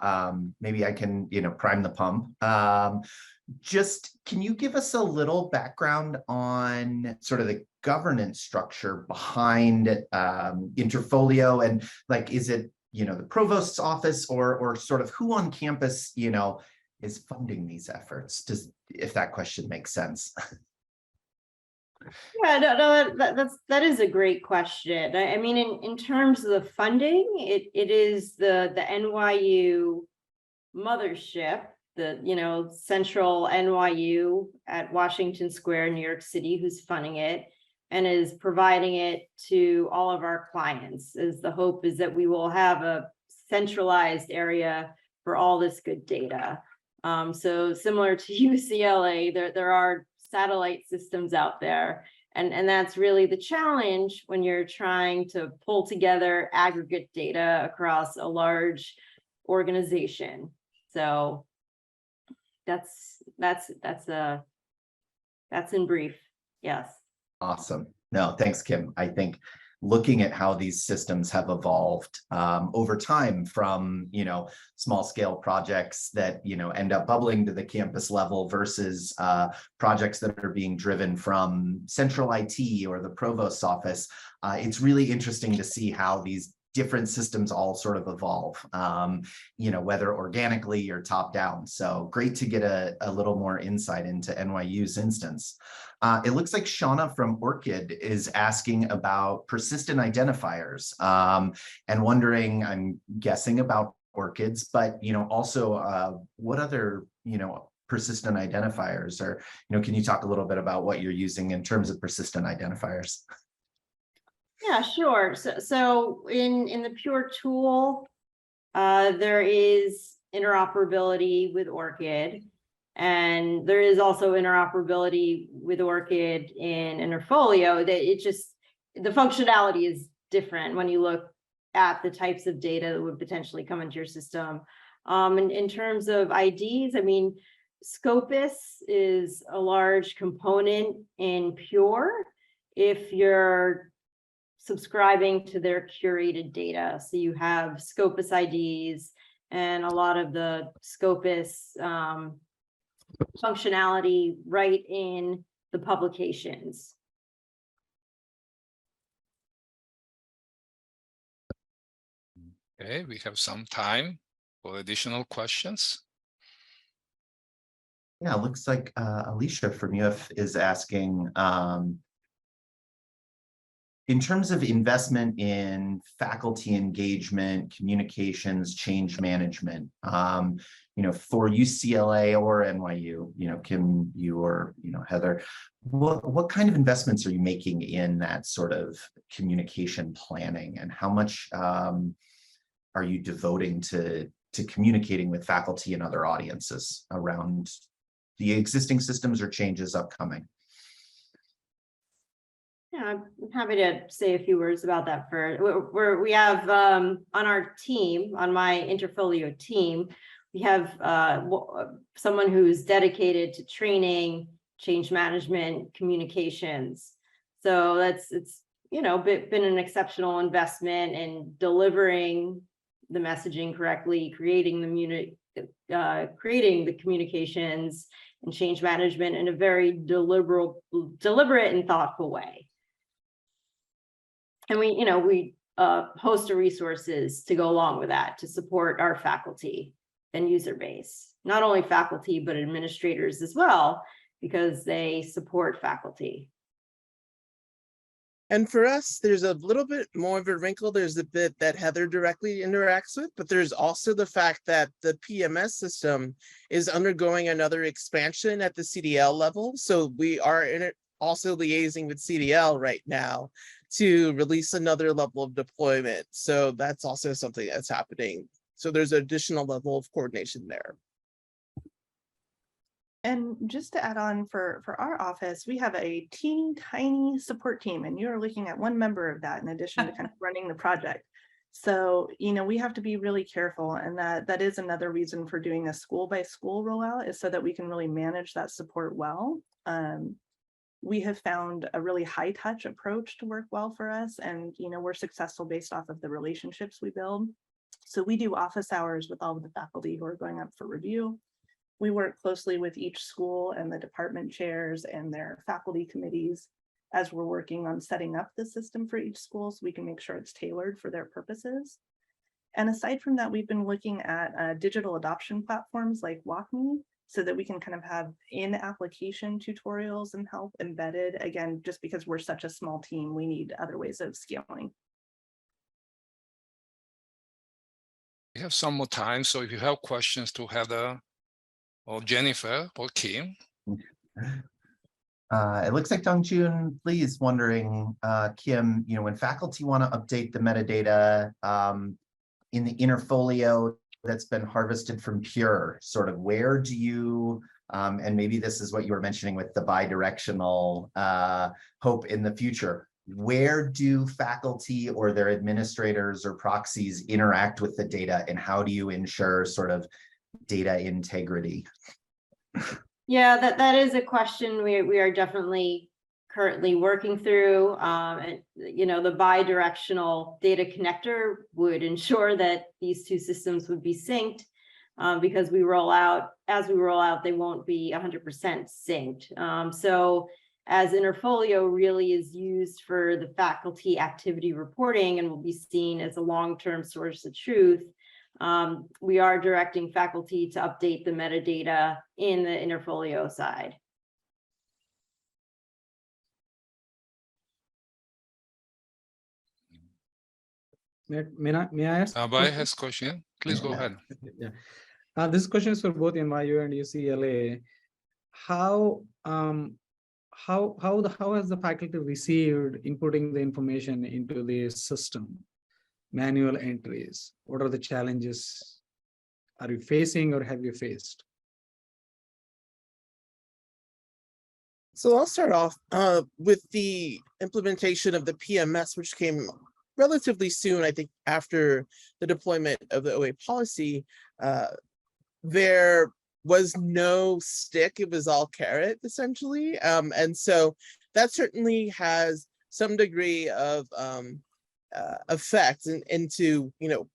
maybe I can, prime the pump. Just, can you give us a little background on sort of the governance structure behind Interfolio, and like, is it, the provost's office or sort of who on campus, is funding these efforts? If that question makes sense. Yeah, no, that is a great question. I mean, in terms of the funding, it is the NYU mothership, the central NYU at Washington Square, New York City, who's funding it and is providing it to all of our clients. As the hope is that we will have a centralized area for all this good data. So similar to UCLA, there are satellite systems out there. And that's really the challenge when you're trying to pull together aggregate data across a large organization. So that's in brief. Yes. Awesome. No, thanks, Kim. I think looking at how these systems have evolved over time from, small scale projects that, end up bubbling to the campus level versus projects that are being driven from central IT or the provost's office. It's really interesting to see how these different systems all sort of evolve, whether organically or top down. So great to get a little more insight into NYU's instance. It looks like Shauna from Orchid is asking about persistent identifiers and wondering, I'm guessing about orchids, but also what other persistent identifiers, or can you talk a little bit about what you're using in terms of persistent identifiers? Yeah, sure. So in the Pure tool, there is interoperability with Orchid, and there is also interoperability with Orchid in Interfolio. That the functionality is different when you look at the types of data that would potentially come into your system. In terms of IDs, I mean, Scopus is a large component in Pure if you're subscribing to their curated data. So you have Scopus IDs and a lot of the Scopus functionality right in the publications. Okay, we have some time for additional questions. Yeah, it looks like Alicia from UF is asking, in terms of investment in faculty engagement, communications, change management, for UCLA or NYU, Kim, you or, Heather, what kind of investments are you making in that sort of communication planning, and how much are you devoting to communicating with faculty and other audiences around the existing systems or changes upcoming? Yeah, I'm happy to say a few words about that first. We have on our team, on my Interfolio team, we have someone who's dedicated to training, change management, communications. So it's been an exceptional investment in delivering the messaging correctly, creating the communications and change management in a very deliberate and thoughtful way. And we host the resources to go along with that to support our faculty and user base, not only faculty, but administrators as well, because they support faculty. And for us, there's a little bit more of a wrinkle. There's the bit that Heather directly interacts with, but there's also the fact that the PMS system is undergoing another expansion at the CDL level. So we are also liaising with CDL right now to release another level of deployment. So that's also something that's happening. So there's an additional level of coordination there. And just to add on for our office, we have a teeny tiny support team, and you're looking at one member of that in addition to kind of running the project. So, we have to be really careful, and that is another reason for doing a school by school rollout, is so that we can really manage that support well. we have found a really high touch approach to work well for us. And, we're successful based off of the relationships we build. So we do office hours with all of the faculty who are going up for review. We work closely with each school and the department chairs and their faculty committees as we're working on setting up the system for each school so we can make sure it's tailored for their purposes. And aside from that, we've been looking at digital adoption platforms like WalkMe so that we can kind of have in-application tutorials and help embedded. Again, just because we're such a small team, we need other ways of scaling. We have some more time, so if you have questions to Heather or Jennifer or Kim. It looks like Dongjun Lee is wondering, Kim, when faculty want to update the metadata in the interfolio that's been harvested from Pure, sort of where do you, and maybe this is what you were mentioning with the bidirectional hope in the future, where do faculty or their administrators or proxies interact with the data, and how do you ensure sort of data integrity? Yeah, that is a question we are definitely currently working through. And the bi-directional data connector would ensure that these two systems would be synced, because as we roll out, they won't be 100% synced. So as Interfolio really is used for the faculty activity reporting and will be seen as a long-term source of truth, we are directing faculty to update the metadata in the Interfolio side. May I ask? Bai has a question. Please go ahead. Yeah. This question is for both NYU and UCLA. How has the faculty received inputting the information into the system? Manual entries. What are the challenges are you facing or have you faced? So I'll start off with the implementation of the PMS, which came relatively soon, I think, after the deployment of the OA policy. There was no stick, it was all carrot, essentially. And so that certainly has some degree of effect into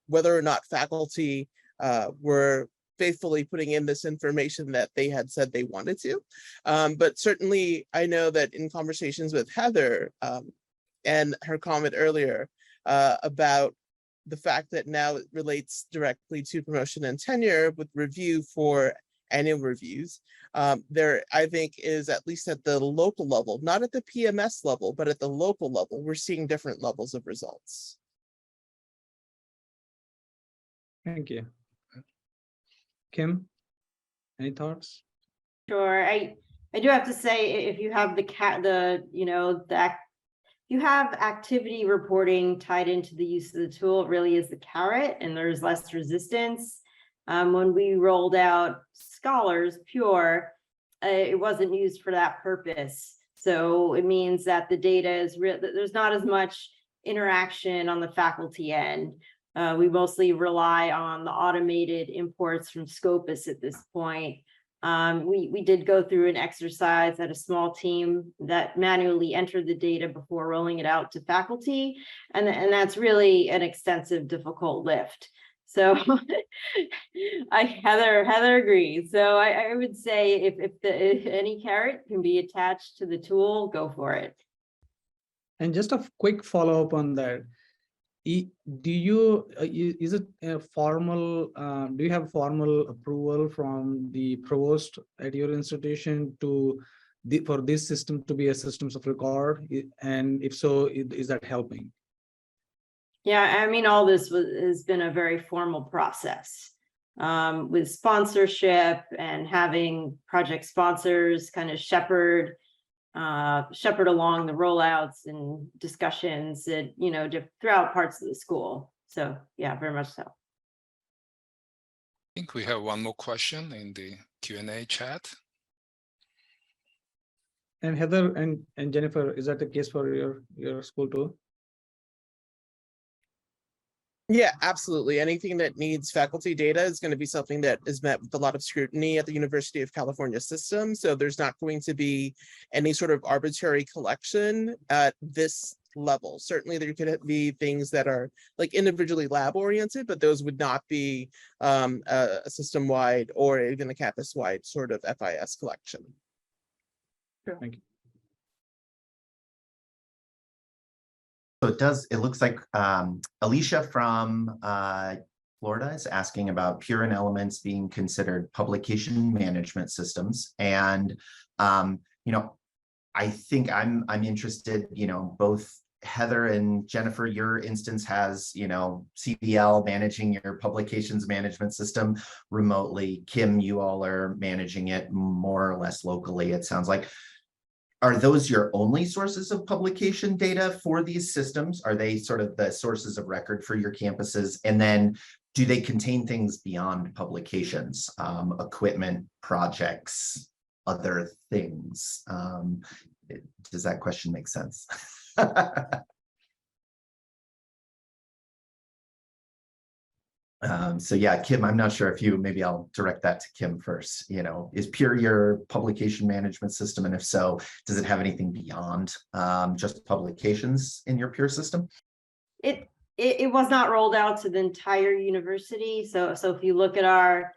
whether or not faculty were faithfully putting in this information that they had said they wanted to. But certainly I know that in conversations with Heather and her comment earlier about the fact that now it relates directly to promotion and tenure with review for annual reviews, there I think is, at least at the local level, not at the PMS level, but at the local level, we're seeing different levels of results. Thank you. Kim, any thoughts? Sure. I do have to say, if you have you have activity reporting tied into the use of the tool, it really is the carrot, and there's less resistance. When we rolled out Scholars Pure, it wasn't used for that purpose. So it means that the data is there's not as much interaction on the faculty end. We mostly rely on the automated imports from Scopus at this point. We did go through an exercise at a small team that manually entered the data before rolling it out to faculty. And that's really an extensive, difficult lift. So Heather agrees. So I would say if any carrot can be attached to the tool, go for it. And just a quick follow-up on that. Do you is it a formal? Do you have formal approval from the provost at your institution for this system to be a systems of record? And if so, is that helping? Yeah, I mean, all this has been a very formal process with sponsorship and having project sponsors kind of shepherd along the rollouts and discussions that, throughout parts of the school. So yeah, very much so. I think we have one more question in the Q&A chat. And Heather and Jennifer, is that the case for your school too? Yeah, absolutely. Anything that needs faculty data is going to be something that is met with a lot of scrutiny at the University of California system. So there's not going to be any sort of arbitrary collection at this level. Certainly there could be things that are like individually lab oriented, but those would not be a system-wide or even a campus-wide sort of FIS collection. Thank you. So it looks like Alicia from Florida is asking about Pure and Elements being considered publication management systems. And, I think I'm interested, both Heather and Jennifer, your instance has, CDL managing your publications management system remotely. Kim, you all are managing it more or less locally, it sounds like. Are those your only sources of publication data for these systems? Are they sort of the sources of record for your campuses? And then do they contain things beyond publications, equipment, projects, other things? Does that question make sense? So yeah, Kim, I'm not sure if maybe I'll direct that to Kim first. Is Pure your publication management system? And if so, does it have anything beyond just publications in your Pure system? It was not rolled out to the entire university. So if you look at our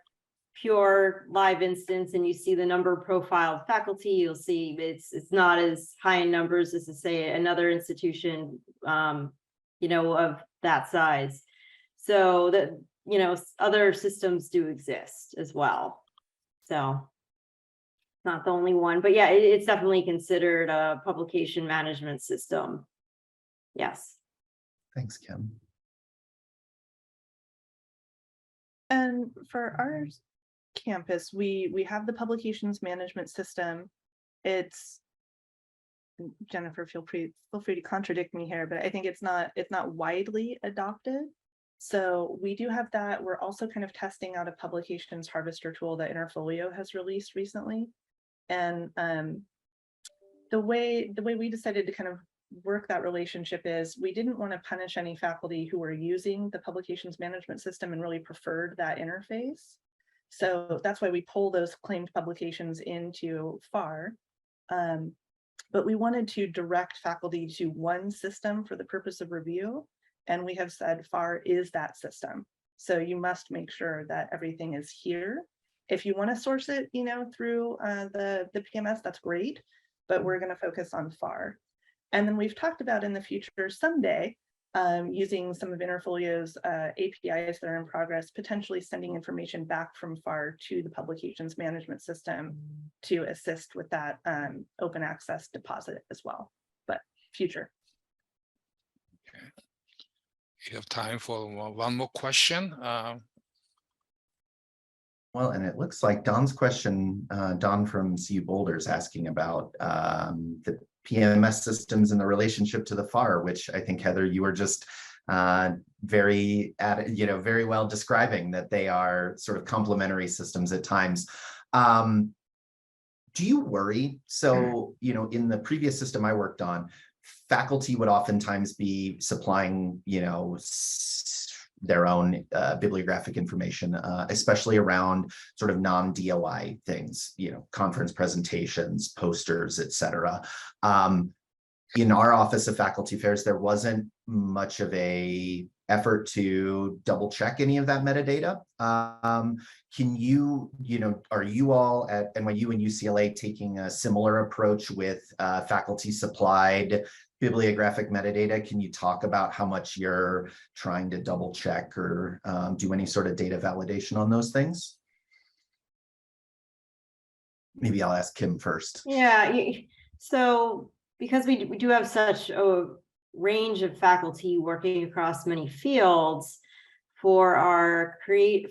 Pure live instance and you see the number of profiled faculty, you'll see it's not as high in numbers as to say another institution, of that size. So that, other systems do exist as well. So not the only one, but yeah, it's definitely considered a publication management system. Yes. Thanks, Kim. And for our campus, we have the publications management system. It's, Jennifer, feel free to contradict me here, but I think it's not widely adopted. So we do have that. We're also kind of testing out a publications harvester tool that Interfolio has released recently. And the way we decided to kind of work that relationship is we didn't want to punish any faculty who were using the publications management system and really preferred that interface. So that's why we pull those claimed publications into FAR. But we wanted to direct faculty to one system for the purpose of review. And we have said FAR is that system. So you must make sure that everything is here. If you want to source it, through the PMS, that's great, but we're going to focus on FAR. And then we've talked about in the future someday, using some of Interfolio's APIs that are in progress, potentially sending information back from FAR to the publications management system to assist with that open access deposit as well, but future. Okay. You have time for one more question. Well, and it looks like Don's question, Don from CU Boulder is asking about the PMS systems and the relationship to the FAR, which I think, Heather, you were just very well describing that they are sort of complementary systems at times. Do you worry? So, in the previous system I worked on, faculty would oftentimes be supplying, their own bibliographic information, especially around sort of non-DOI things, conference presentations, posters, etc. In our Office of Faculty Affairs, there wasn't much of a effort to double check any of that metadata. Can you, are you all at NYU and UCLA taking a similar approach with faculty supplied bibliographic metadata? Can you talk about how much you're trying to double check or do any sort of data validation on those things? Maybe I'll ask Kim first. Yeah, so because we do have such a range of faculty working across many fields, for our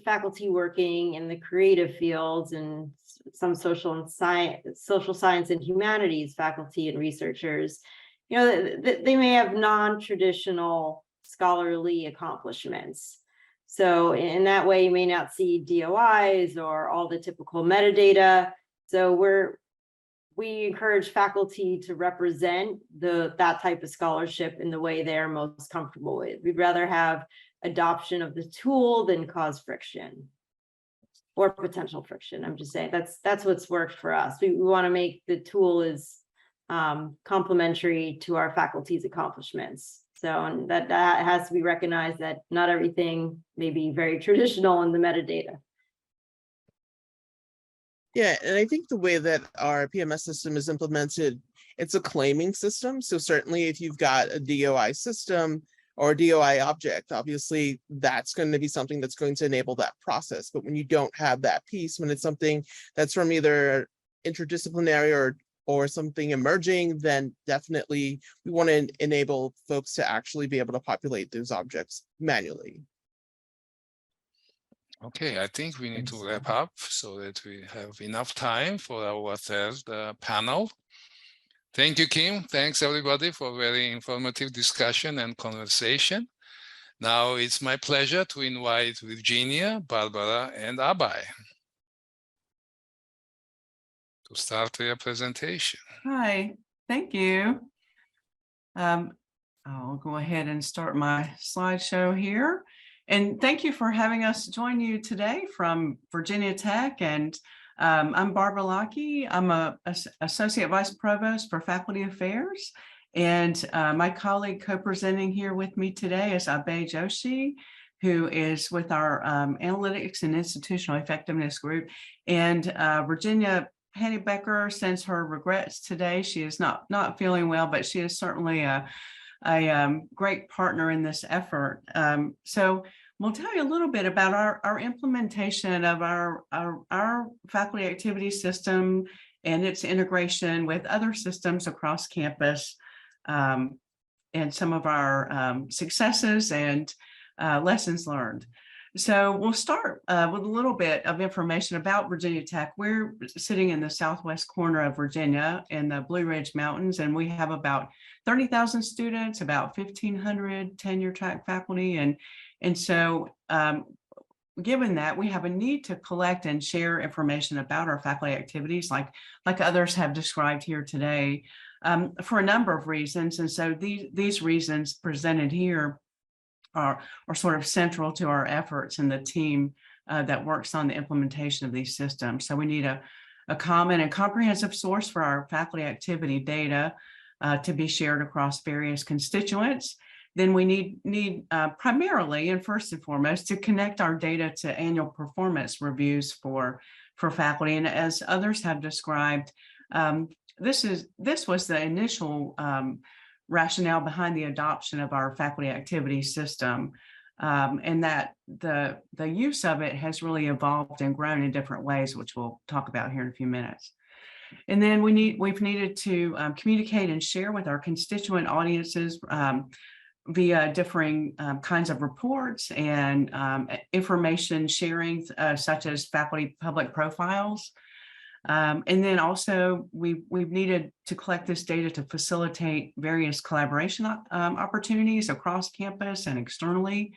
faculty working in the creative fields and some social science and humanities faculty and researchers, they may have non-traditional scholarly accomplishments. So in that way, you may not see DOIs or all the typical metadata. So we encourage faculty to represent that type of scholarship in the way they're most comfortable with. We'd rather have adoption of the tool than cause friction or potential friction. I'm just saying that's what's worked for us. We want to make the tool as complementary to our faculty's accomplishments. So, and that has to be recognized that not everything may be very traditional in the metadata. Yeah, and I think the way that our PMS system is implemented, it's a claiming system. So certainly if you've got a DOI system or a DOI object, obviously that's going to be something that's going to enable that process. But when you don't have that piece, when it's something that's from either interdisciplinary or something emerging, then definitely we want to enable folks to actually be able to populate those objects manually. Okay, I think we need to wrap up so that we have enough time for our third panel. Thank you, Kim. Thanks, everybody, for very informative discussion and conversation. Now it's my pleasure to invite Virginia, Barbara, and Abai to start their presentation. Hi, thank you. I'll go ahead and start my slideshow here. And thank you for having us join you today from Virginia Tech. And I'm Barbara Locke. I'm a Associate Vice Provost for Faculty Affairs. And my colleague co-presenting here with me today is Abai Joshi, who is with our Analytics and Institutional Effectiveness Group. And Virginia Hennebecker sends her regrets today. She is not feeling well, but she is certainly a great partner in this effort. So we'll tell you a little bit about our implementation of our faculty activity system and its integration with other systems across campus, and some of our successes and lessons learned. So we'll start with a little bit of information about Virginia Tech. We're sitting in the southwest corner of Virginia in the Blue Ridge Mountains, and we have about 30,000 students, about 1,500 tenure-track faculty. And so given that, we have a need to collect and share information about our faculty activities like others have described here today, for a number of reasons. And so these reasons presented here are sort of central to our efforts and the team that works on the implementation of these systems. So we need a common and comprehensive source for our faculty activity data to be shared across various constituents. Then we need primarily and first and foremost to connect our data to annual performance reviews for faculty. And as others have described, this was the initial rationale behind the adoption of our faculty activity system, and that the use of it has really evolved and grown in different ways, which we'll talk about here in a few minutes. And then we've needed to communicate and share with our constituent audiences via differing kinds of reports and information sharing, such as faculty public profiles. And then also we've needed to collect this data to facilitate various collaboration opportunities across campus and externally.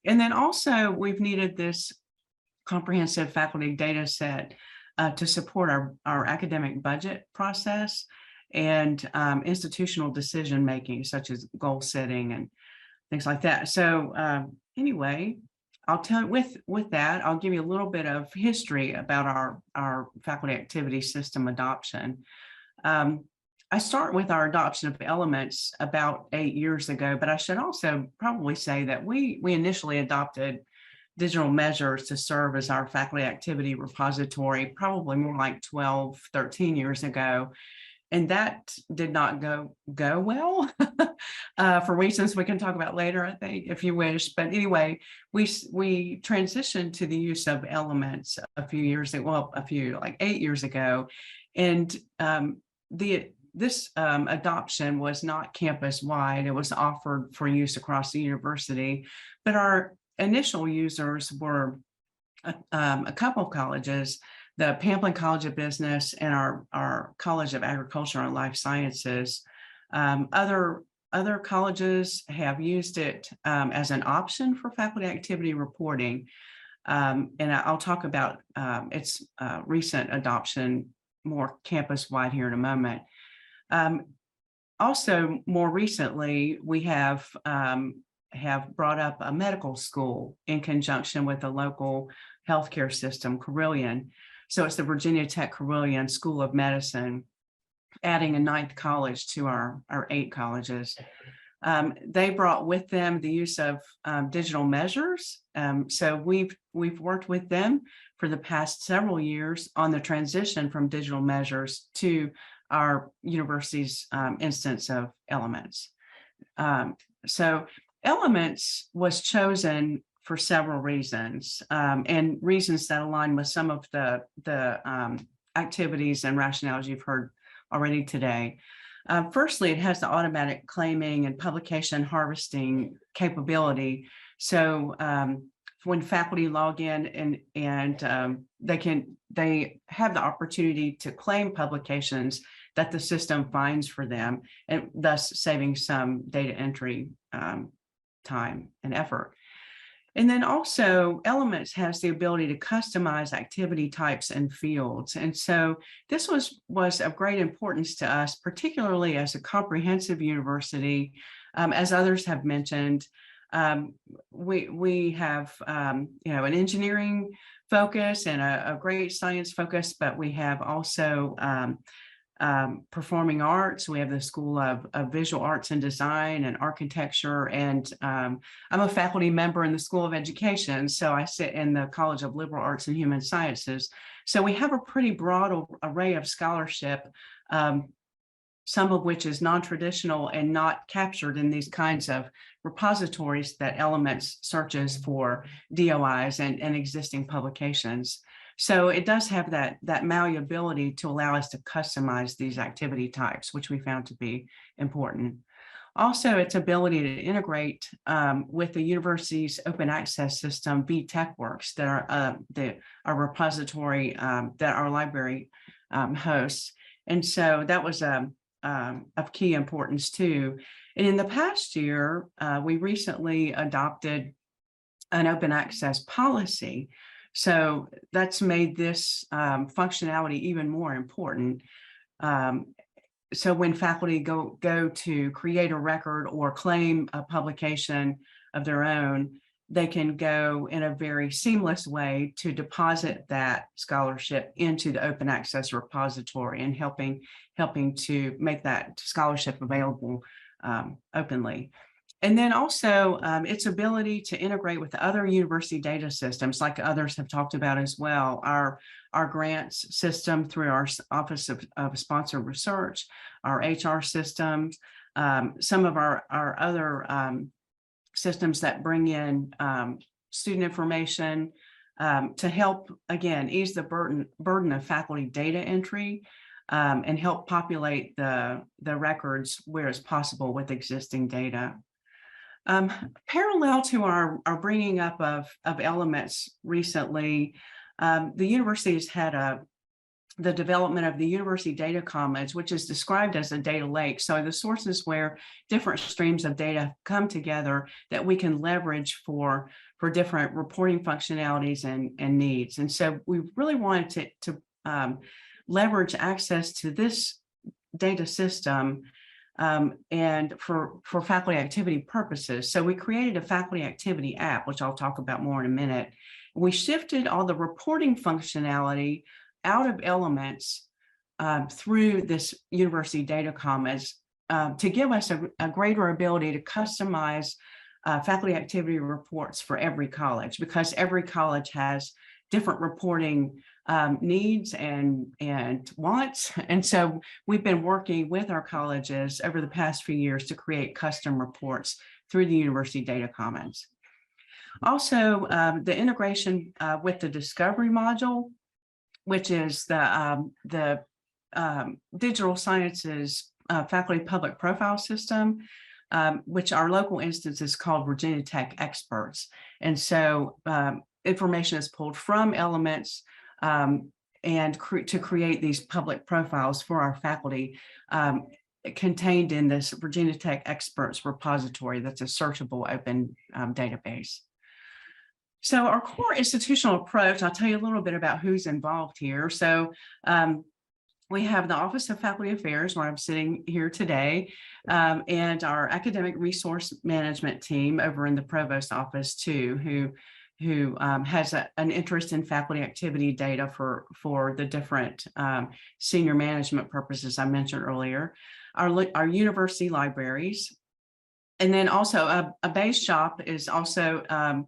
And then also we've needed this comprehensive faculty data set to support our academic budget process and institutional decision making, such as goal setting and things like that. So anyway, I'll tell you with that, I'll give you a little bit of history about our faculty activity system adoption. I start with our adoption of Elements about 8 years ago, but I should also probably say that we initially adopted digital measures to serve as our faculty activity repository, probably more like 12, 13 years ago. And that did not go well for reasons we can talk about later, I think, if you wish. But anyway, we transitioned to the use of Elements a few years ago, well, like 8 years ago. And this adoption was not campus-wide. It was offered for use across the university. But our initial users were a couple of colleges, the Pamplin College of Business and our College of Agriculture and Life Sciences. Other colleges have used it as an option for faculty activity reporting. And I'll talk about its recent adoption more campus-wide here in a moment. Also, more recently, we have have brought up a medical school in conjunction with the local healthcare system, Carilion. So it's the Virginia Tech Carilion School of Medicine, adding a 9th college to our 8 colleges. They brought with them the use of digital measures. So we've worked with them for the past several years on the transition from digital measures to our university's instance of Elements. So Elements was chosen for several reasons, and reasons that align with some of the activities and rationales you've heard already today. Firstly, it has the automatic claiming and publication harvesting capability. So when faculty log in and they have the opportunity to claim publications that the system finds for them, and thus saving some data entry time and effort. And then also Elements has the ability to customize activity types and fields. And so this was of great importance to us, particularly as a comprehensive university. As others have mentioned, we have an engineering focus and a great science focus, but we have also performing arts. We have the School of Visual Arts and Design and Architecture, and I'm a faculty member in the School of Education, so I sit in the College of Liberal Arts and Human Sciences. So we have a pretty broad array of scholarship, some of which is non-traditional and not captured in these kinds of repositories that Elements searches for DOIs and existing publications. So it does have that malleability to allow us to customize these activity types, which we found to be important. Also, its ability to integrate with the university's open access system, vTechWorks, that are our repository that our library hosts. And so that was of key importance too. And in the past year, we recently adopted an open access policy. So that's made this functionality even more important. So when faculty go to create a record or claim a publication of their own, they can go in a very seamless way to deposit that scholarship into the open access repository and helping to make that scholarship available openly. And then also its ability to integrate with other university data systems, like others have talked about as well, our grants system through our Office of Sponsored Research, our HR systems, some of our other systems that bring in student information to help, again, ease the burden of faculty data entry and help populate the records where it's possible with existing data. Parallel to our bringing up of Elements recently, the university has had the development of the University Data Commons, which is described as a data lake. So the sources where different streams of data come together that we can leverage for different reporting functionalities and needs. And so we really wanted to leverage access to this data system and for faculty activity purposes. So we created a faculty activity app, which I'll talk about more in a minute. We shifted all the reporting functionality out of Elements through this University Data Commons to give us a greater ability to customize faculty activity reports for every college, because every college has different reporting needs and wants. And so we've been working with our colleges over the past few years to create custom reports through the University Data Commons. Also, the integration with the Discovery module, which is the digital sciences faculty public profile system, which our local instance is called Virginia Tech Experts. And so information is pulled from Elements and to create these public profiles for our faculty contained in this Virginia Tech Experts repository that's a searchable open database. So our core institutional approach, I'll tell you a little bit about who's involved here. So we have the Office of Faculty Affairs, where I'm sitting here today, and our academic resource management team over in the provost office too, who has an interest in faculty activity data for the different senior management purposes I mentioned earlier, our university libraries. And then also a base shop is also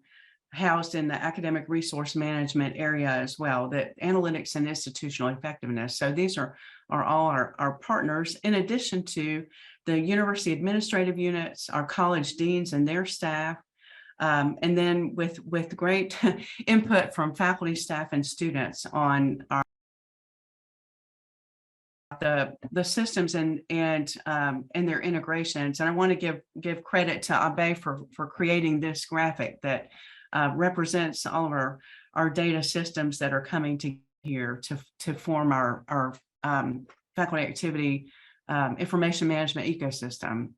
housed in the academic resource management area as well, the analytics and institutional effectiveness. So these are all our partners, in addition to the university administrative units, our college deans and their staff, and then with great input from faculty, staff, and students on the systems and their integrations. And I want to give credit to Abe for creating this graphic that represents all of our data systems that are coming together here to form our faculty activity information management ecosystem.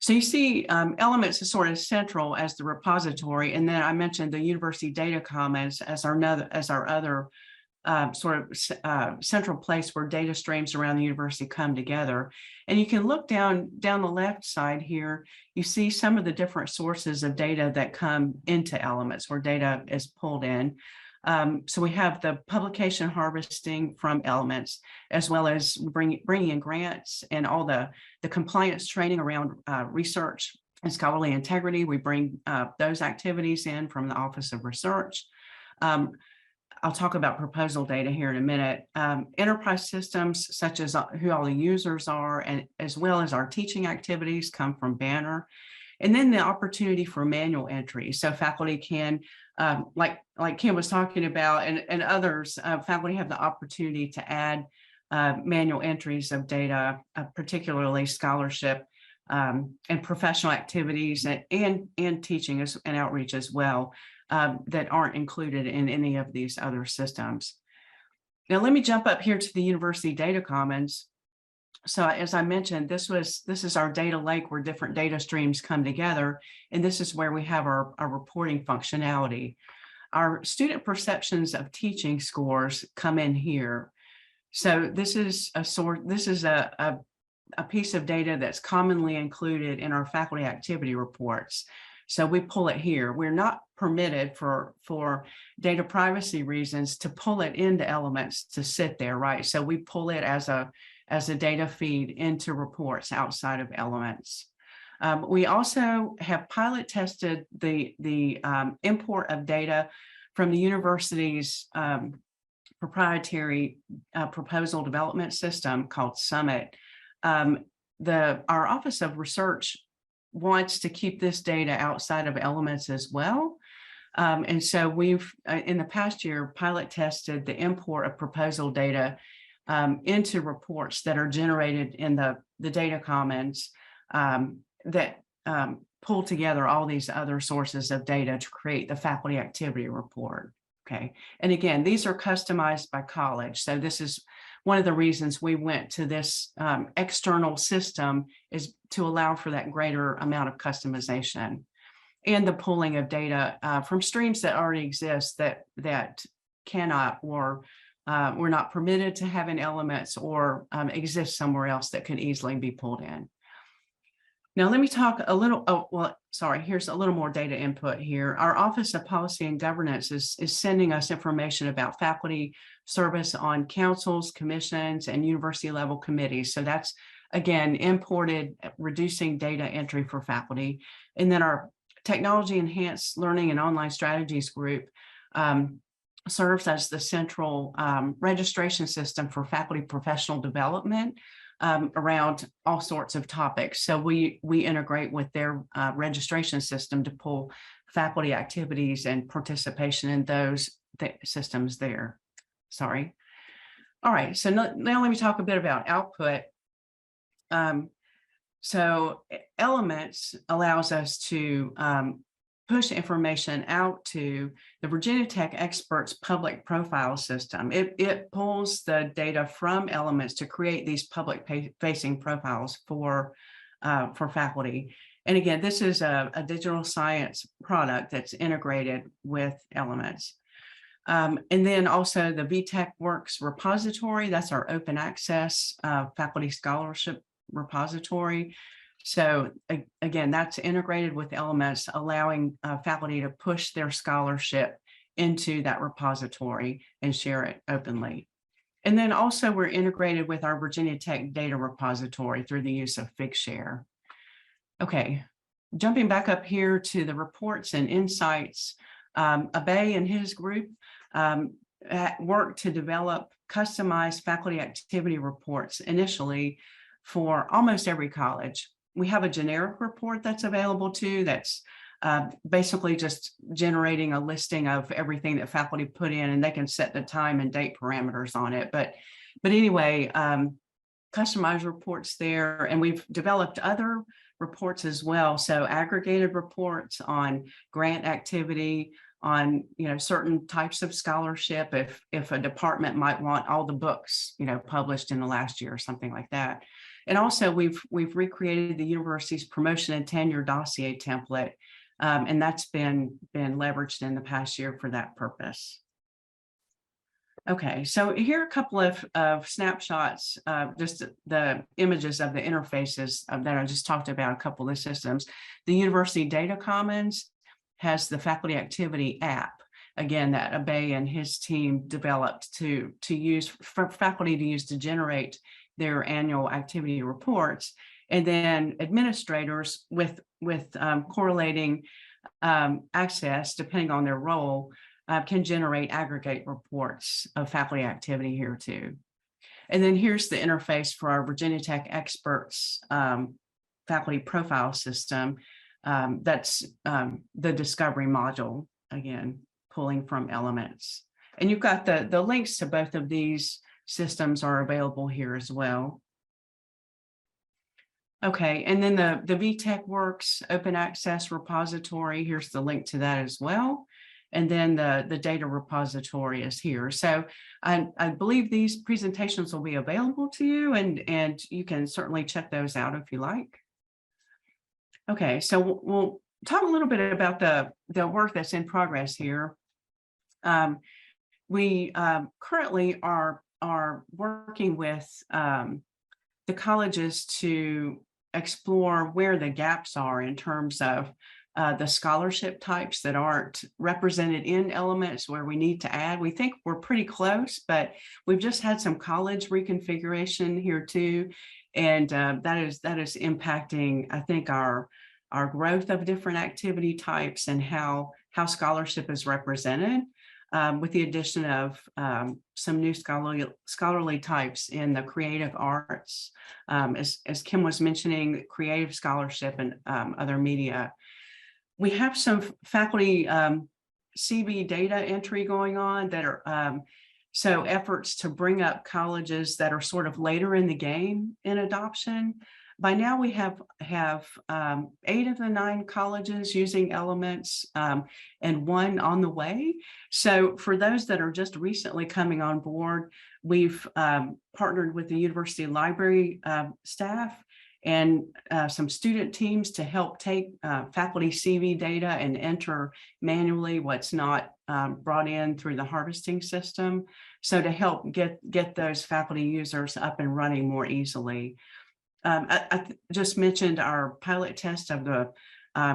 So you see Elements is sort of central as the repository, and then I mentioned the University Data Commons as our other sort of central place where data streams around the university come together. And you can look down the left side here, you see some of the different sources of data that come into Elements, where data is pulled in. So we have the publication harvesting from Elements, as well as bringing in grants and all the compliance training around research and scholarly integrity. We bring those activities in from the Office of Research. I'll talk about proposal data here in a minute. Enterprise systems, such as who all the users are, and as well as our teaching activities, come from Banner. And then the opportunity for manual entry. So faculty can, like Kim was talking about, and others, faculty have the opportunity to add manual entries of data, particularly scholarship and professional activities and teaching and outreach as well, that aren't included in any of these other systems. Now, let me jump up here to the University Data Commons. So as I mentioned, this is our data lake where different data streams come together, and this is where we have our reporting functionality. Our student perceptions of teaching scores come in here. So this is a source. This is a piece of data that's commonly included in our faculty activity reports. So we pull it here. We're not permitted for data privacy reasons to pull it into Elements to sit there, right? So we pull it as a data feed into reports outside of Elements. We also have pilot tested the import of data from the university's proprietary proposal development system called Summit. Our Office of Research wants to keep this data outside of Elements as well. And so we've, in the past year, pilot tested the import of proposal data into reports that are generated in the data commons that pull together all these other sources of data to create the faculty activity report. Okay, and again, these are customized by college. So this is one of the reasons we went to this external system, is to allow for that greater amount of customization and the pulling of data from streams that already exist that cannot or we're not permitted to have in Elements or exist somewhere else that could easily be pulled in. Now, let me talk a little, here's a little more data input here. Our Office of Policy and Governance is sending us information about faculty service on councils, commissions, and university level committees. So that's, again, imported, reducing data entry for faculty. And then our Technology Enhanced Learning and Online Strategies group serves as the central registration system for faculty professional development around all sorts of topics. So we integrate with their registration system to pull faculty activities and participation in those systems there. Sorry. All right, so now let me talk a bit about output. So Elements allows us to push information out to the Virginia Tech Experts public profile system. It pulls the data from Elements to create these public facing profiles for faculty. And again, this is a digital science product that's integrated with Elements. And then also the VTech Works repository, that's our open access faculty scholarship repository. So again, that's integrated with Elements, allowing faculty to push their scholarship into that repository and share it openly. And then also we're integrated with our Virginia Tech data repository through the use of Figshare. Okay, jumping back up here to the reports and insights, Abay and his group worked to develop customized faculty activity reports initially for almost every college. We have a generic report that's available too, that's basically just generating a listing of everything that faculty put in, and they can set the time and date parameters on it. But anyway, customized reports there, and we've developed other reports as well. So aggregated reports on grant activity, on certain types of scholarship, if a department might want all the books published in the last year or something like that. And also we've recreated the university's promotion and tenure dossier template, and that's been leveraged in the past year for that purpose. Okay, so here are a couple of snapshots, just the images of the interfaces that I just talked about, a couple of the systems. The University Data Commons has the faculty activity app, again, that Abay and his team developed to use for faculty to use to generate their annual activity reports. And then administrators with correlating access, depending on their role, can generate aggregate reports of faculty activity here too. And then here's the interface for our Virginia Tech experts faculty profile system. That's the discovery module, again, pulling from Elements. And you've got the links to both of these systems are available here as well. Okay, and then the VTech Works open access repository, here's the link to that as well. And then the data repository is here. So I believe these presentations will be available to you, and you can certainly check those out if you like. Okay, so we'll talk a little bit about the work that's in progress here. We currently are working with the colleges to explore where the gaps are in terms of the scholarship types that aren't represented in Elements, where we need to add. We think we're pretty close, but we've just had some college reconfiguration here too. And that is impacting, I think, our growth of different activity types and how scholarship is represented, with the addition of some new scholarly types in the creative arts, as Kim was mentioning, creative scholarship and other media. We have some faculty CV data entry going on that are so efforts to bring up colleges that are sort of later in the game in adoption. By now we have 8 of the 9 colleges using Elements, and 1 on the way. So for those that are just recently coming on board, we've partnered with the university library staff and some student teams to help take faculty CV data and enter manually what's not brought in through the harvesting system. So to help get those faculty users up and running more easily. I just mentioned our pilot test of the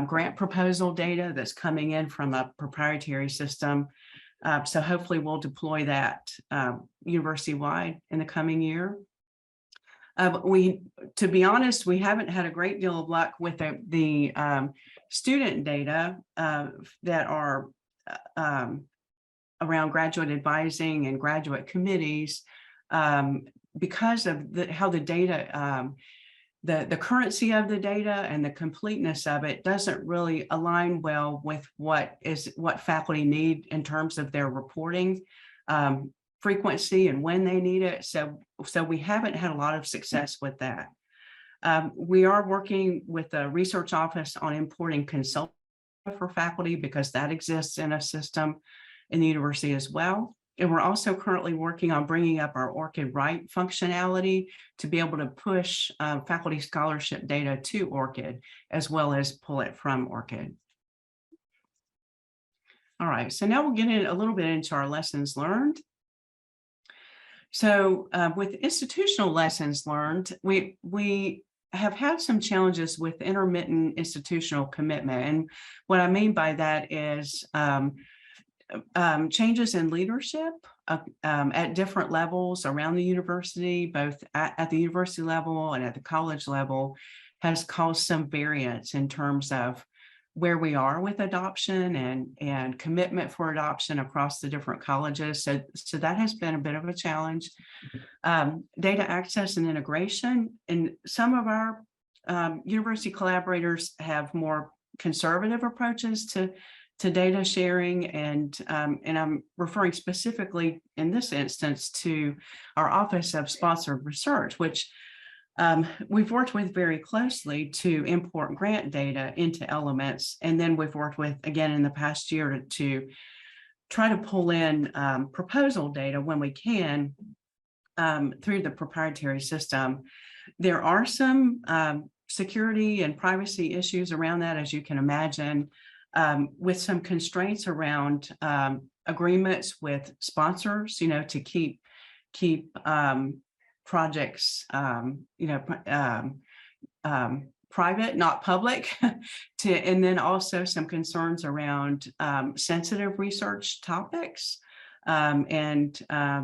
grant proposal data that's coming in from a proprietary system. So hopefully we'll deploy that university-wide in the coming year. To be honest, we haven't had a great deal of luck with the student data that are around graduate advising and graduate committees, because of how the data, the currency of the data and the completeness of it doesn't really align well with what faculty need in terms of their reporting frequency and when they need it. So we haven't had a lot of success with that. We are working with the research office on importing consultants for faculty, because that exists in a system in the university as well. And we're also currently working on bringing up our ORCID Write functionality to be able to push faculty scholarship data to ORCID, as well as pull it from ORCID. All right, so now we'll get in a little bit into our lessons learned. So with institutional lessons learned, we have had some challenges with intermittent institutional commitment. And what I mean by that is changes in leadership at different levels around the university, both at the university level and at the college level, has caused some variance in terms of where we are with adoption and commitment for adoption across the different colleges. So that has been a bit of a challenge. Data access and integration, and some of our university collaborators have more conservative approaches to data sharing, and I'm referring specifically in this instance to our Office of Sponsored Research, which we've worked with very closely to import grant data into Elements. And then we've worked with, again, in the past year to try to pull in proposal data when we can through the proprietary system. There are some security and privacy issues around that, as you can imagine, with some constraints around agreements with sponsors, to keep projects, private, not public, and then also some concerns around sensitive research topics and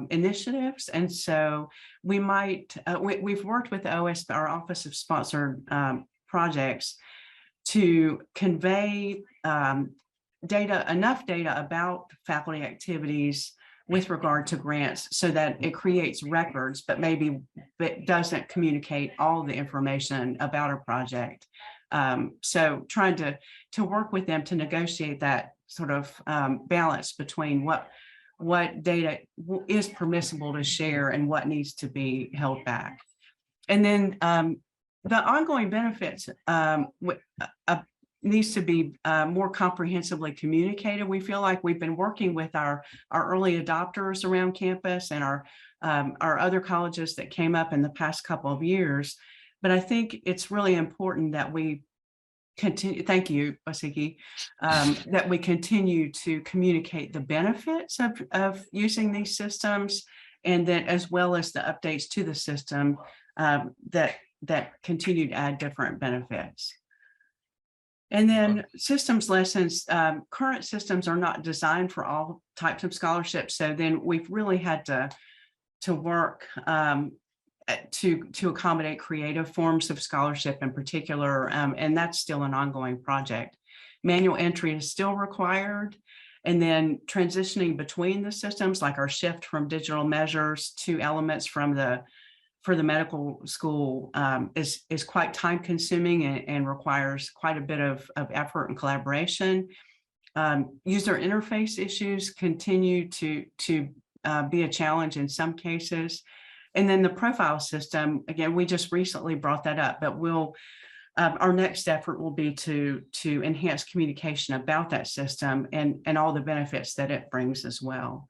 initiatives. And so we might, we've worked with our Office of Sponsored Projects to convey enough data about faculty activities with regard to grants so that it creates records, but doesn't communicate all the information about a project. So trying to work with them to negotiate that sort of balance between what data is permissible to share and what needs to be held back. And then the ongoing benefits needs to be more comprehensively communicated. We feel like we've been working with our early adopters around campus and our other colleges that came up in the past couple of years. But I think it's really important that we continue, thank you, Basiki, that we continue to communicate the benefits of using these systems, and then as well as the updates to the system that continue to add different benefits. And then systems lessons, current systems are not designed for all types of scholarships. So then we've really had to work to accommodate creative forms of scholarship in particular, and that's still an ongoing project. Manual entry is still required. And then transitioning between the systems, like our shift from digital measures to Elements for the medical school is quite time consuming and requires quite a bit of effort and collaboration. User interface issues continue to be a challenge in some cases. And then the profile system, again, we just recently brought that up, but our next effort will be to enhance communication about that system and all the benefits that it brings as well.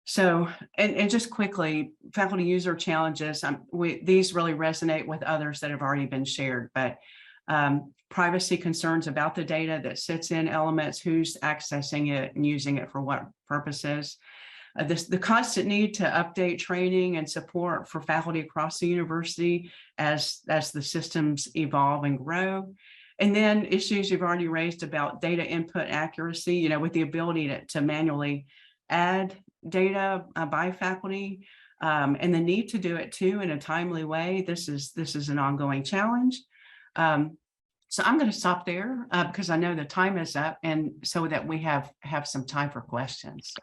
So, and just quickly, faculty user challenges, these really resonate with others that have already been shared, but privacy concerns about the data that sits in Elements, who's accessing it and using it for what purposes. The constant need to update training and support for faculty across the university as the systems evolve and grow. And then issues you've already raised about data input accuracy, with the ability to manually add data by faculty and the need to do it too in a timely way. This is an ongoing challenge. So I'm going to stop there because I know the time is up, and so that we have some time for questions.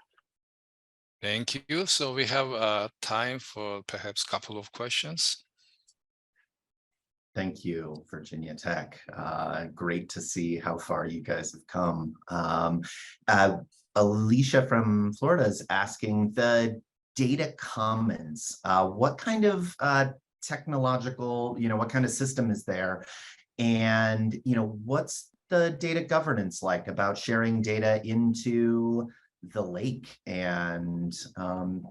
Thank you. So we have time for perhaps a couple of questions. Thank you, Virginia Tech. Great to see how far you guys have come. Alicia from Florida is asking, the data commons, what kind of technological, what kind of system is there? And, what's the data governance like about sharing data into the lake? And,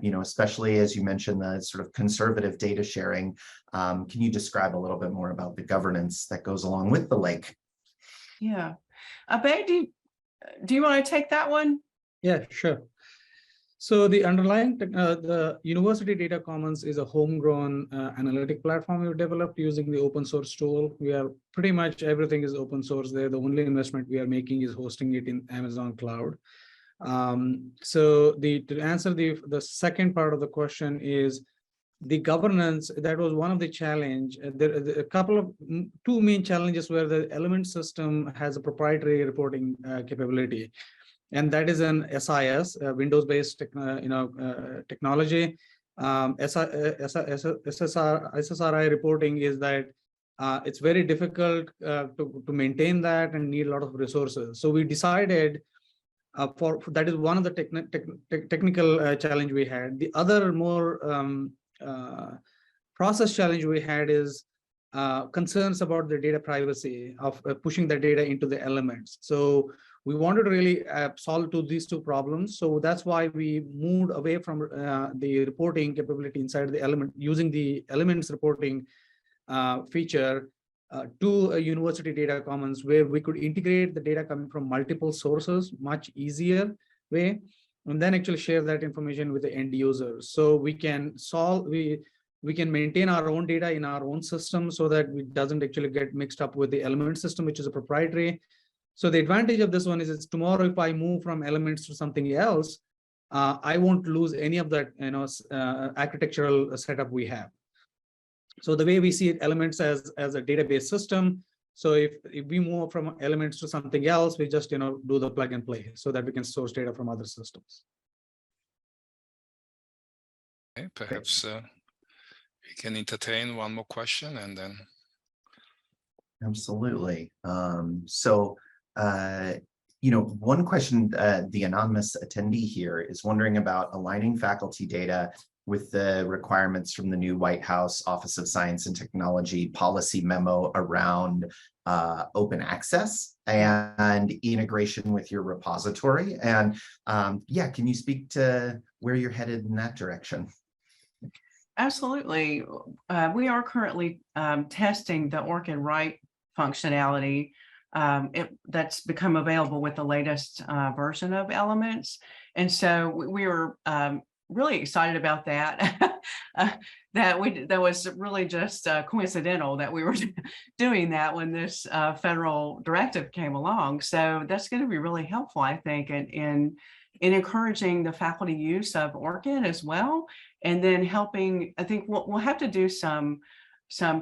especially as you mentioned, the sort of conservative data sharing, can you describe a little bit more about the governance that goes along with the lake? Yeah, Abedi, do you want to take that one? Yeah, sure. So the underlying, the University Data Commons is a homegrown analytic platform we've developed using the open source tool. We are pretty much everything is open source there. The only investment we are making is hosting it in Amazon Cloud. So to answer the second part of the question is the governance. That was one of the challenge. There a couple of two main challenges where the element system has a proprietary reporting capability. And that is an SIS, Windows-based technology. SSRI reporting is that it's very difficult to maintain that and need a lot of resources. So we decided for that is one of the technical challenge we had. The other more process challenge we had is concerns about the data privacy of pushing the data into the elements. So we wanted to really solve these two problems. So that's why we moved away from the reporting capability inside the element, using the elements reporting feature to a University Data Commons, where we could integrate the data coming from multiple sources much easier way, and then actually share that information with the end users. So we can we can maintain our own data in our own system so that it doesn't actually get mixed up with the element system, which is a proprietary. So the advantage of this one is tomorrow, if I move from elements to something else, I won't lose any of that architectural setup we have. So the way we see it, elements as a database system. So if we move from elements to something else, we just do the plug and play so that we can source data from other systems. Okay, perhaps we can entertain one more question and then. Absolutely. One question the anonymous attendee here is wondering about aligning faculty data with the requirements from the new White House Office of Science and Technology policy memo around open access and integration with your repository. And can you speak to where you're headed in that direction? Absolutely. We are currently testing the ORCID Write functionality that's become available with the latest version of Elements. And so we were really excited about that. That was really just coincidental that we were doing that when this federal directive came along. So that's going to be really helpful, I think, in encouraging the faculty use of ORCID as well, and then helping. I think we'll have to do some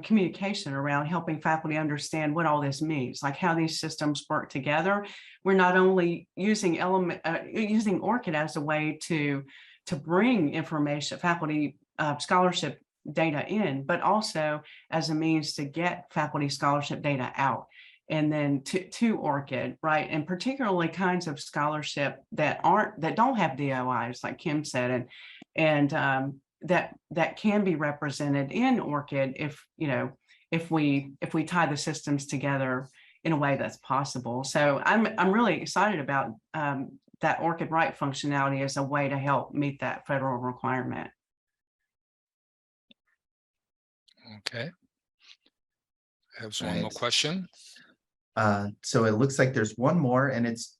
communication around helping faculty understand what all this means, like how these systems work together. We're not only using using ORCID as a way to bring information, faculty scholarship data in, but also as a means to get faculty scholarship data out and then to ORCID, right? And particularly kinds of scholarship that don't have DOIs, like Kim said, and that can be represented in ORCID if we tie the systems together in a way that's possible. So I'm really excited about that ORCID Write functionality as a way to help meet that federal requirement. Okay. I have one more question. So it looks like there's one more, and it's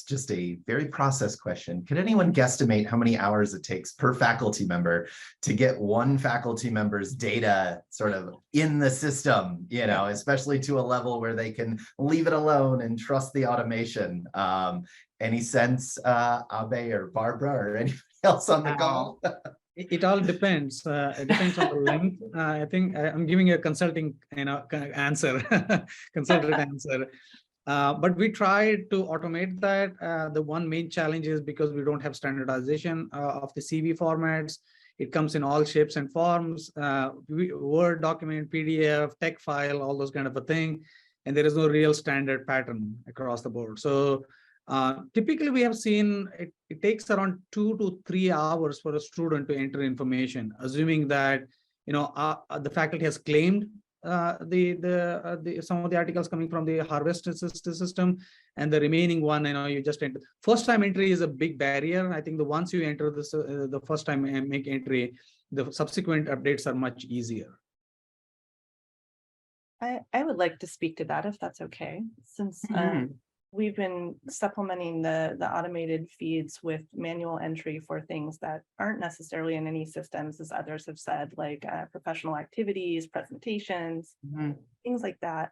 just a very process question. Could anyone guesstimate how many hours it takes per faculty member to get one faculty member's data sort of in the system, especially to a level where they can leave it alone and trust the automation? Any sense, Abe or Barbara or anybody else on the call? It all depends. It depends on the length. I think I'm giving a consulting, answer, consultant answer. But we try to automate that. The one main challenge is because we don't have standardization of the CV formats. It comes in all shapes and forms, Word document, PDF, text file, all those kind of a thing. And there is no real standard pattern across the board. So typically, we have seen it takes around 2 to 3 hours for a student to enter information, assuming that the faculty has claimed some of the articles coming from the harvest system, and the remaining one, you just enter. First time entry is a big barrier. I think once you enter this, the first time and make entry, the subsequent updates are much easier. I would like to speak to that if that's okay, since we've been supplementing the automated feeds with manual entry for things that aren't necessarily in any systems, as others have said, like professional activities, presentations, things like that.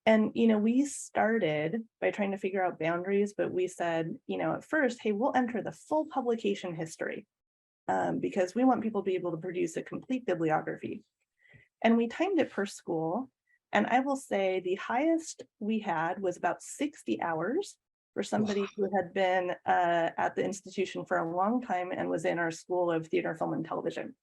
And, we started by trying to figure out boundaries, but we said, at first, hey, we'll enter the full publication history because we want people to be able to produce a complete bibliography. And we timed it per school. And I will say the highest we had was about 60 hours for somebody who had been at the institution for a long time and was in our School of Theater, Film, and Television.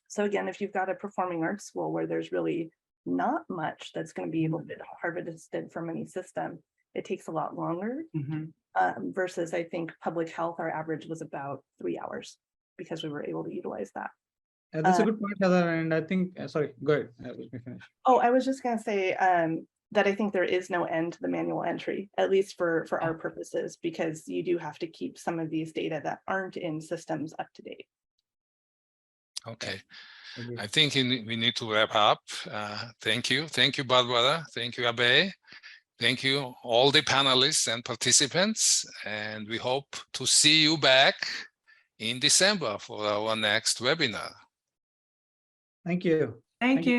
So again, if you've got a performing arts school where there's really not much that's going to be able to be harvested from any system, it takes a lot longer versus I think public health, our average was about 3 hours because we were able to utilize that. That's a good point, Heather. And I think, sorry, go ahead. Let me finish. Oh, I was just going to say that I think there is no end to the manual entry, at least for our purposes, because you do have to keep some of these data that aren't in systems up to date. Okay. Agreed. I think we need to wrap up. Thank you. Thank you, Barbara. Thank you, Abe. Thank you, all the panelists and participants. And we hope to see you back in December for our next webinar. Thank you. Thank you.